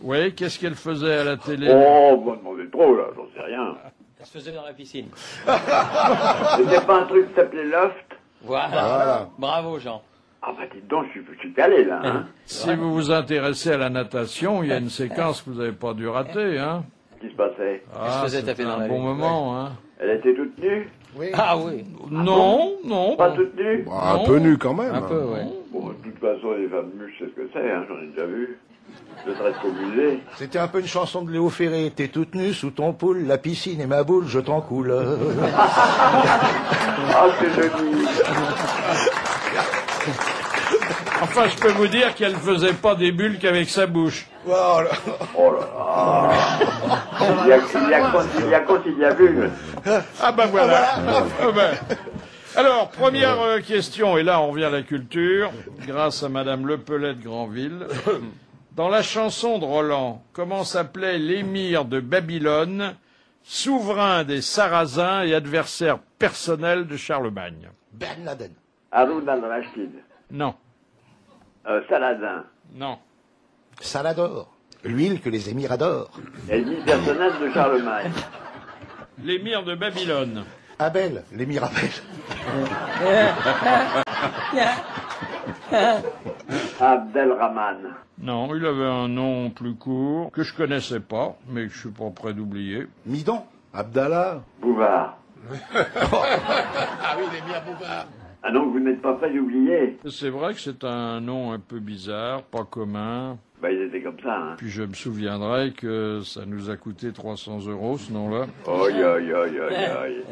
Oui, qu'est-ce qu'elle faisait à la télé? Oh, vous demandez trop, là, j'en sais rien. Ça se faisait dans la piscine. C'était pas un truc qui s'appelait Loft? Voilà. Bravo, Jean. Ah bah dites donc, je suis calé, là. Hein. Si vous vous intéressez à la natation, il y a une séquence que vous n'avez pas dû rater, hein? Qu'est-ce qui se passait? C'était un bon moment, hein? Elle était toute nue? Oui. Ah oui. Non, non. Pas toute nue? Un peu nu quand même. Un peu, ouais. Bon, de toute façon, les femmes nues, je sais ce que c'est, hein, j'en ai déjà vu. Je serais au musée. C'était un peu une chanson de Léo Ferré. T'es toute nue sous ton poule, la piscine et ma boule, je t'en coule. Ah, c'est joli. Enfin, je peux vous dire qu'elle faisait pas des bulles qu'avec sa bouche. Oh là là. Il y a quand il y a vu. Ah ben voilà. Ah ben. Alors, première question, et là on revient à la culture, grâce à Madame Lepelette Granville. Dans la chanson de Roland, comment s'appelait l'émir de Babylone, souverain des Sarrasins et adversaire personnel de Charlemagne? Ben Laden. Haroun al-Rachid. Non. Saladin. Non. Salador. L'huile que les émirs adorent. Ennemi personnel de Charlemagne. L'émir de Babylone. Abel, l'émir Abel. Abdelrahman. Non, il avait un nom plus court, que je connaissais pas, mais que je suis pas prêt d'oublier. Midon. Abdallah. Bouvard. Ah oui, l'émir Bouvard. Ah non, vous n'êtes pas prêt d'oublier. C'est vrai que c'est un nom un peu bizarre, pas commun. Bah, ils étaient comme ça, hein. Puis je me souviendrai que ça nous a coûté 300 € ce nom-là. Aïe, aïe, aïe, aïe, aïe.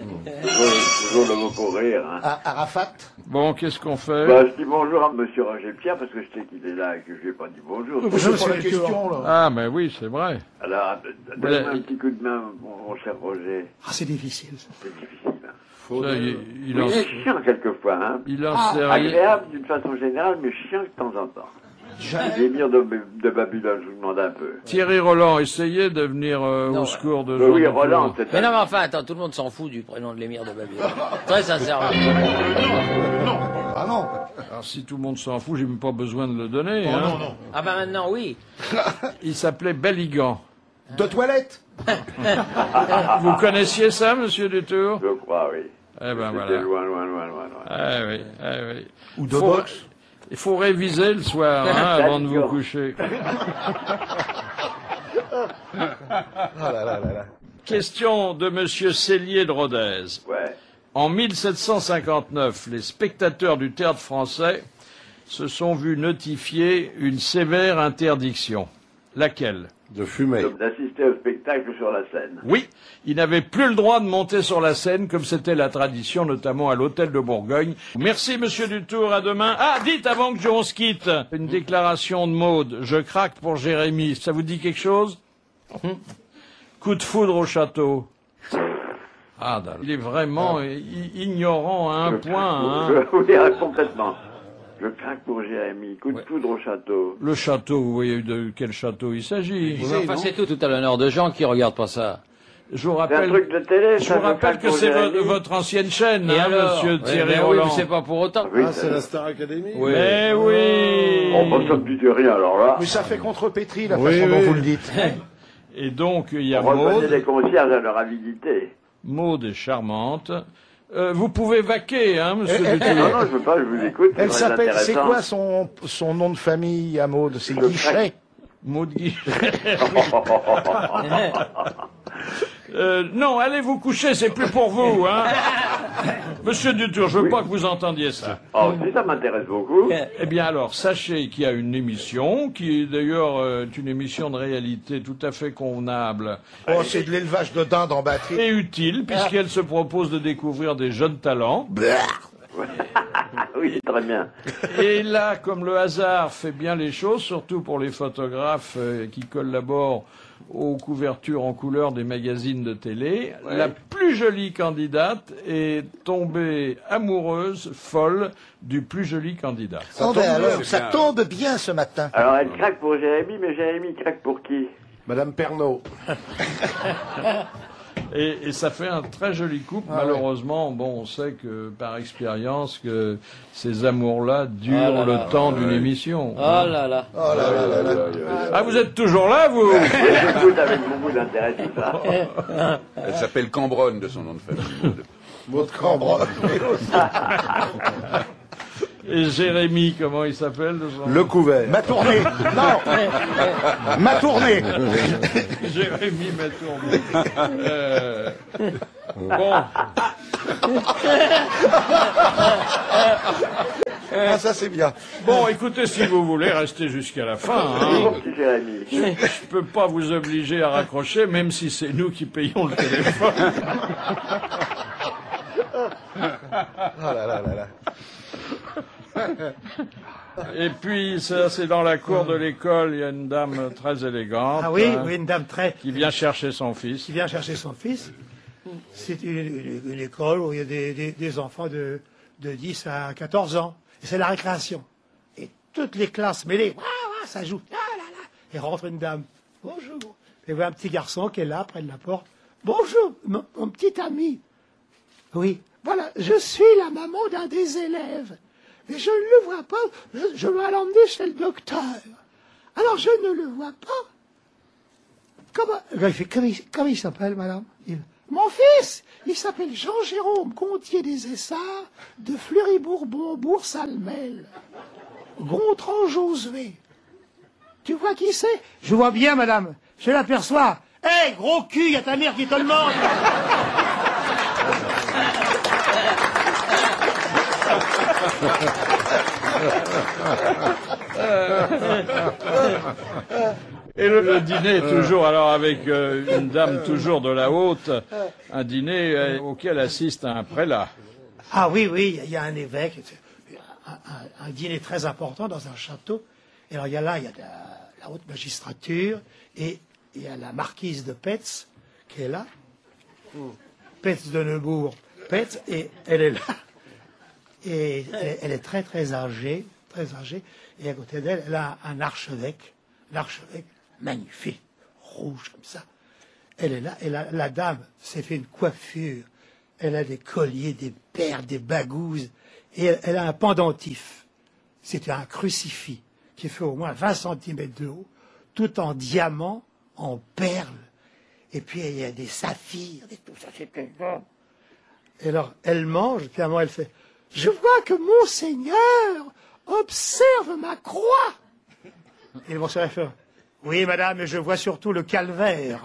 Toujours le mot pour rire, hein. Arafat. Bon, qu'est-ce qu'on fait? Bah, je dis bonjour à monsieur Roger Pierre parce que je sais qu'il est là et que je lui ai pas dit bonjour. C'est pas la question, là. Ah, mais oui, c'est vrai. Alors, donne-moi un petit coup de main, mon cher Roger. Ah, c'est difficile. C'est difficile, hein. Ça, il Il est chiant quelquefois, hein. Il en sait rien. Agréable d'une façon générale, mais chiant de temps en temps. L'émir de Babylone, je vous demande un peu. Thierry Roland, essayez de venir au secours de Oui, Jean Roland, Dutour. c'est Mais non, mais enfin, attends, tout le monde s'en fout du prénom de l'émir de Babylone. Très sincèrement. Ah non. Alors si tout le monde s'en fout, j'ai même pas besoin de le donner. Hein. non. Ah bah maintenant, oui. Il s'appelait Belligan. De toilette. Vous connaissiez ça, monsieur Dutour? Je crois, oui. Eh ben C'était voilà. loin, loin, loin, loin, loin. Ah oui, ah oui. Ou de boxe. Il faut réviser le soir, hein, avant de vous coucher. Ah là là là là. Question de monsieur Cellier de Rodez. Ouais. En 1759, les spectateurs du théâtre français se sont vus notifier une sévère interdiction. Laquelle? De fumer. D'assister au spectacle sur la scène. Oui, ils n'avaient plus le droit de monter sur la scène comme c'était la tradition, notamment à l'hôtel de Bourgogne. Merci, monsieur Dutour, à demain. Ah, dites avant que on se quitte, une déclaration de Maude. Je craque pour Jérémy. Ça vous dit quelque chose? Coup de foudre au château. Ah, il est vraiment ignorant à un point. Hein. Oui, complètement. Je craque pour Jérémy. Coup de foudre au château. Le château, vous voyez de quel château il s'agit? Enfin, c'est tout à l'honneur de gens qui regardent pas ça. Je vous C'est un rappelle, truc de télé, je ça, vous rappelle que c'est votre ancienne chaîne, Et hein, alors monsieur Thierry Oui, Roland. mais c'est pas pour autant. Oui, Ah, c'est la Star Academy. Oui. Eh oui. On ne me dit rien, alors là. Mais ça fait contrepétrie la Oui, façon dont oui. vous le dites. Et donc, il y a On reconnaît les Maude. concierges à leur avidité. Maude est charmante. Vous pouvez vaquer, hein, monsieur Eh, Dutour. Non, non, je veux pas, je vous écoute. Elle très s'appelle. C'est intéressant. quoi son nom de famille à Maud? C'est Je Guichet. Maude Guichet. Non, allez vous coucher, c'est plus pour vous, hein. Monsieur Dutour, je veux pas que vous entendiez ça. Oh, si, ça m'intéresse beaucoup. Eh bien alors, sachez qu'il y a une émission, qui est d'ailleurs une émission de réalité tout à fait convenable Oh, c'est de l'élevage de dinde en batterie. et utile, puisqu'elle se propose de découvrir des jeunes talents. Oui, très bien. Et là, comme le hasard fait bien les choses, surtout pour les photographes qui collaborent aux couvertures en couleur des magazines de télé, la plus jolie candidate est tombée amoureuse, folle, du plus joli candidat. Ça tombe bien ce matin. Alors, elle craque pour Jérémy, mais Jérémy craque pour qui? Madame Pernaut. Et ça fait un très joli couple. Malheureusement, bon, on sait que par expérience que ces amours-là durent le temps d'une émission. Oh là là. Ah, vous êtes toujours là, vous? J'écoute avec beaucoup d'intérêt tout ça. Elle s'appelle Cambronne de son nom de famille. Maud Cambronne. Et Jérémy, comment il s'appelle? Le couvert. Ma tournée. Non. Ma tournée. Jérémy m'a tourné. Bon. Ah, ça c'est bien. Bon, écoutez, si vous voulez, restez jusqu'à la fin. Hein. Jérémy. Je peux pas vous obliger à raccrocher, même si c'est nous qui payons le téléphone. Oh là là là là. Et puis, ça, c'est dans la cour de l'école, il y a une dame très élégante. Ah oui, oui, une dame très... Qui vient chercher son fils. Qui vient chercher son fils. C'est une école où il y a des enfants de 10 à 14 ans. Et c'est la récréation. Et toutes les classes mêlées, ça joue. Ah là là. Et rentre une dame. Bonjour. Et voit un petit garçon qui est là, près de la porte. Bonjour, mon petit ami. Oui, voilà, je suis la maman d'un des élèves. Mais je ne le vois pas, je dois l'emmener chez le docteur. Alors je ne le vois pas. Comment il s'appelle, madame? Mon fils, il s'appelle Jean-Jérôme Gontier des Essarts, de Fleury-Bourbon, Bourg-Salmel. Gontran-Josué. Tu vois qui c'est? Je vois bien, madame. Je l'aperçois. Hé, gros cul, il y a ta mère qui te le demande. Et le dîner toujours, alors avec une dame toujours de la haute, un dîner auquel assiste un prélat. Ah oui, oui, il y a un évêque, un dîner très important dans un château. Et alors il y a la haute magistrature et il y a la marquise de Petz qui est là. Petz de Neubourg, Petz, et elle est là. Et elle est très très âgée, et à côté d'elle, elle a un archevêque magnifique, rouge comme ça. Elle est là, et la dame s'est fait une coiffure, elle a des colliers, des perles, des bagouzes, et elle a un pendentif. C'est un crucifix qui fait au moins 20 cm de haut, tout en diamants, en perles, et puis il y a des saphirs, tout ça, c'est bon. Et alors, elle mange, puis à un moment, elle fait... Je vois que mon Seigneur observe ma croix. Et le monseigneur fait, oui, madame, mais je vois surtout le calvaire.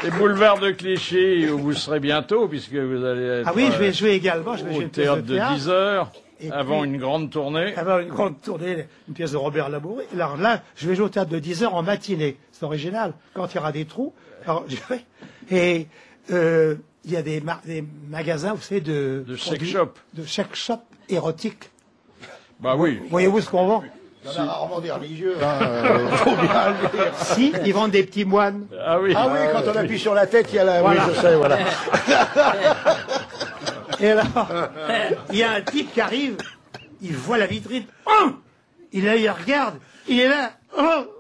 Et boulevard de Clichy, où vous serez bientôt, puisque vous allez être... Ah oui, je vais jouer également. Je vais jouer au théâtre de 10 heures, avant puis, une grande tournée. Avant une grande tournée, une pièce de Robert Labouré. Alors là, je vais jouer au théâtre de 10 heures en matinée. C'est original. Quand il y aura des trous. Alors, et il y a des magasins, vous savez, de sex shop. De sex shop érotique. Bah oui. Voyez-vous ce qu'on vend? Il y en a rarement des religieux, faut bien le dire. Si, ils vendent des petits moines. Ah oui. Ah oui, quand on appuie sur la tête, il y a la... Voilà. Oui, je sais, voilà. Et alors, il y a un type qui arrive, il voit la vitrine, oh, il regarde, il est là, oh.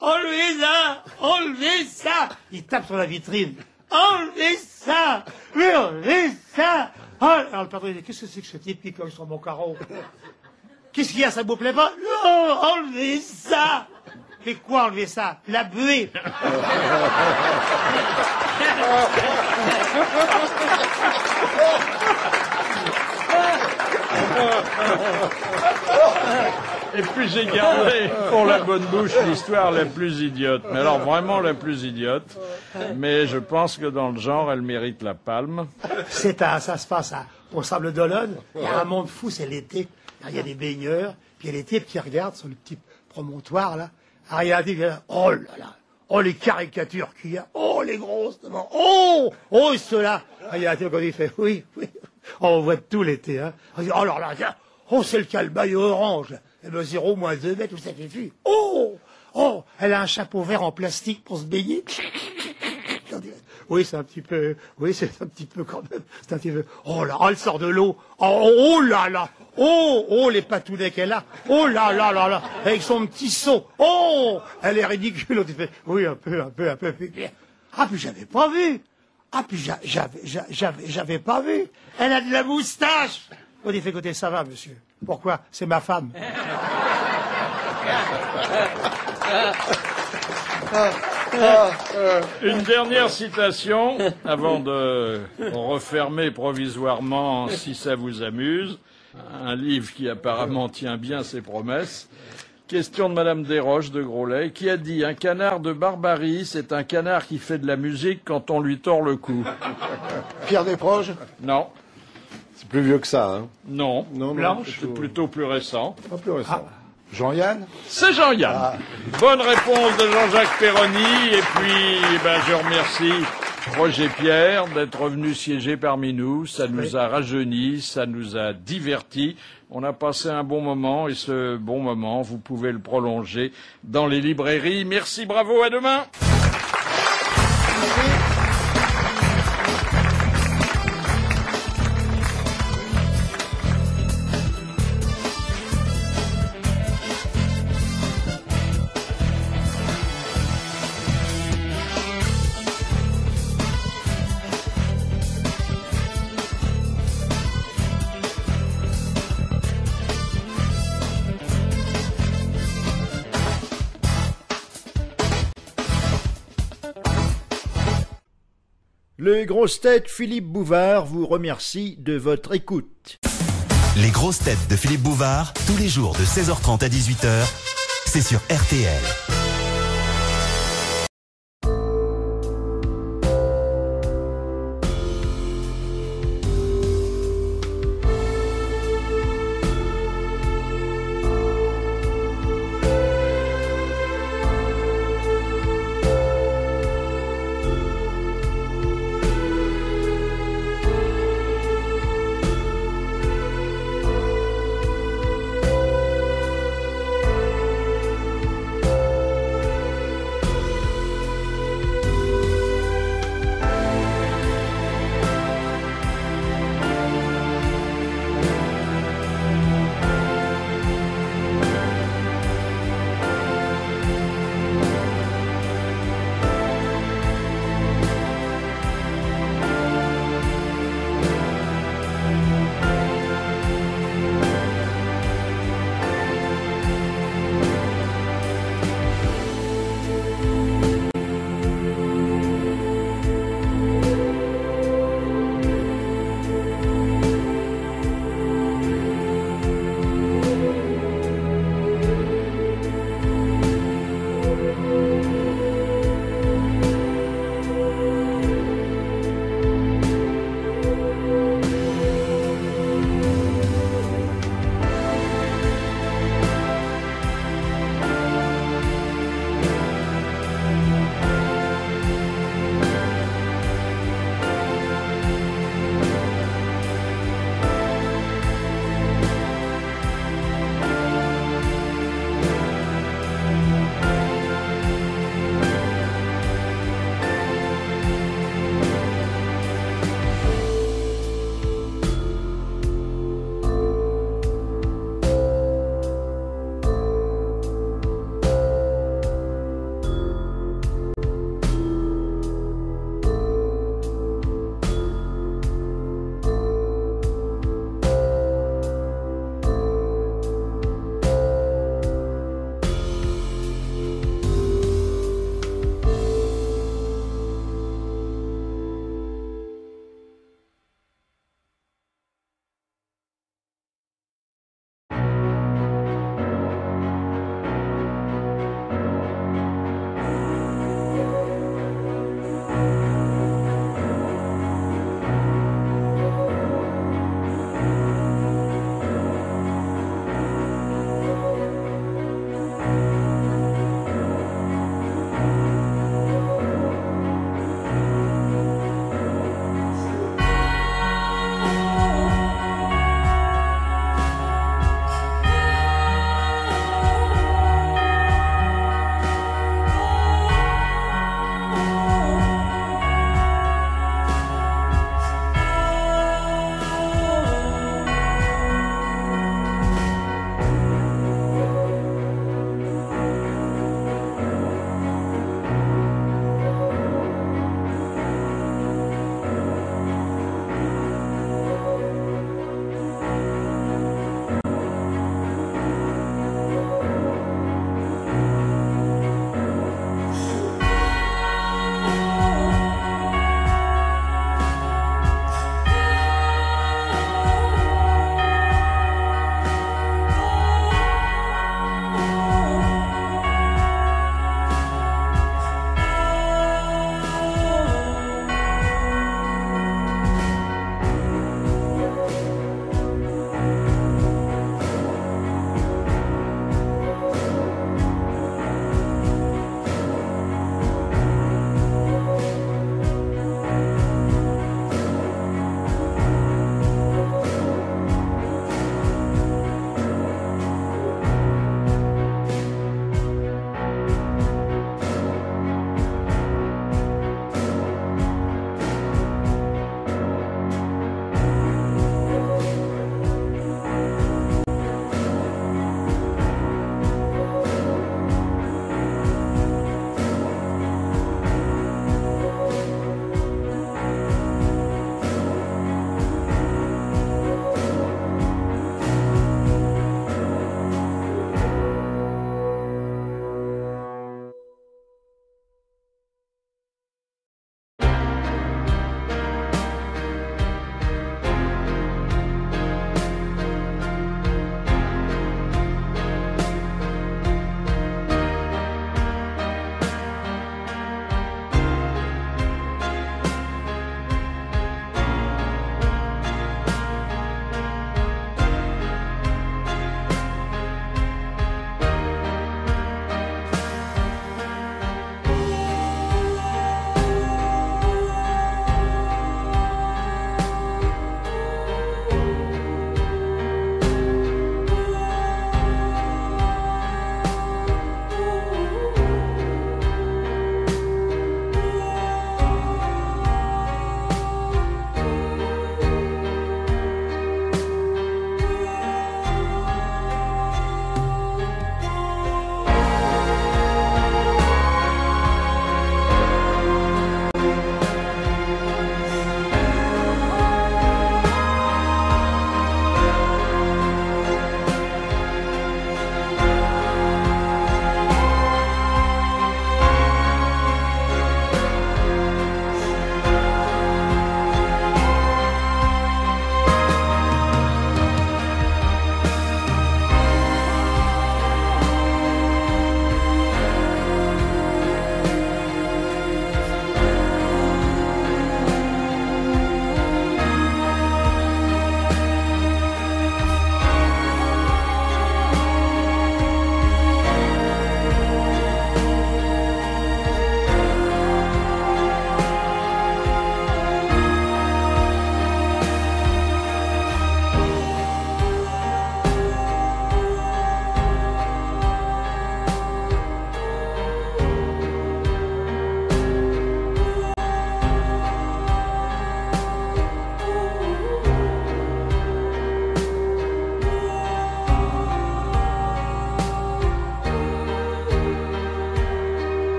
Enlevez ça. Il tape sur la vitrine. Enlevez ça. Mais enlevez ça. Oh. Alors le patron dit, qu'est-ce que c'est que ce type qui colle sur mon carreau? Qu'est-ce qu'il y a, ça vous plaît pas? Non, enlevez ça. Mais quoi enlever ça? La buée. Et puis j'ai gardé pour la bonne bouche l'histoire la plus idiote. Mais alors vraiment la plus idiote. Mais je pense que dans le genre, elle mérite la palme. Ça se passe au Sable d'Olonne. Il y a un monde fou, c'est l'été. Il y a des baigneurs. Puis il y a les types qui regardent sur le petit promontoire, là. Regardez, oh là là, oh les caricatures qu'il y a, oh les grosses devant, oh ceux-là. Regardez quand il fait, oui, on voit tout l'été, hein. On dit, oh là là, tiens, oh c'est le calbaïo orange, elle mesure au moins 2 mètres, où ça fait fille. Oh, elle a un chapeau vert en plastique pour se baigner. Oui, c'est un petit peu quand même, c'est un petit peu, oh là, elle sort de l'eau, oh là là, oh, les patounets qu'elle a, oh là là là là, avec son petit seau, oh, elle est ridicule, on fait, oui, un peu, ah, puis j'avais pas vu, j'avais pas vu, elle a de la moustache, on dit, écoutez, ça va, monsieur, pourquoi? C'est ma femme. Une dernière citation, avant de refermer provisoirement, si ça vous amuse, un livre qui apparemment tient bien ses promesses. Question de Madame Desroches de Groslay, qui a dit « Un canard de Barbarie, c'est un canard qui fait de la musique quand on lui tord le cou. » Pierre Desproges? Non. C'est plus vieux que ça, hein? Non. Blanche, c'est plutôt plus récent. Pas plus récent. Jean-Yann? C'est Jean-Yann. Bonne réponse de Jean-Jacques Perroni. Et puis, je remercie Roger Pierre d'être venu siéger parmi nous. Ça nous a rajeunis, ça nous a divertis. On a passé un bon moment et ce bon moment, vous pouvez le prolonger dans les librairies. Merci, bravo, à demain. Les grosses têtes Philippe Bouvard vous remercie de votre écoute. Les grosses têtes de Philippe Bouvard, tous les jours de 16h30 à 18h, c'est sur RTL.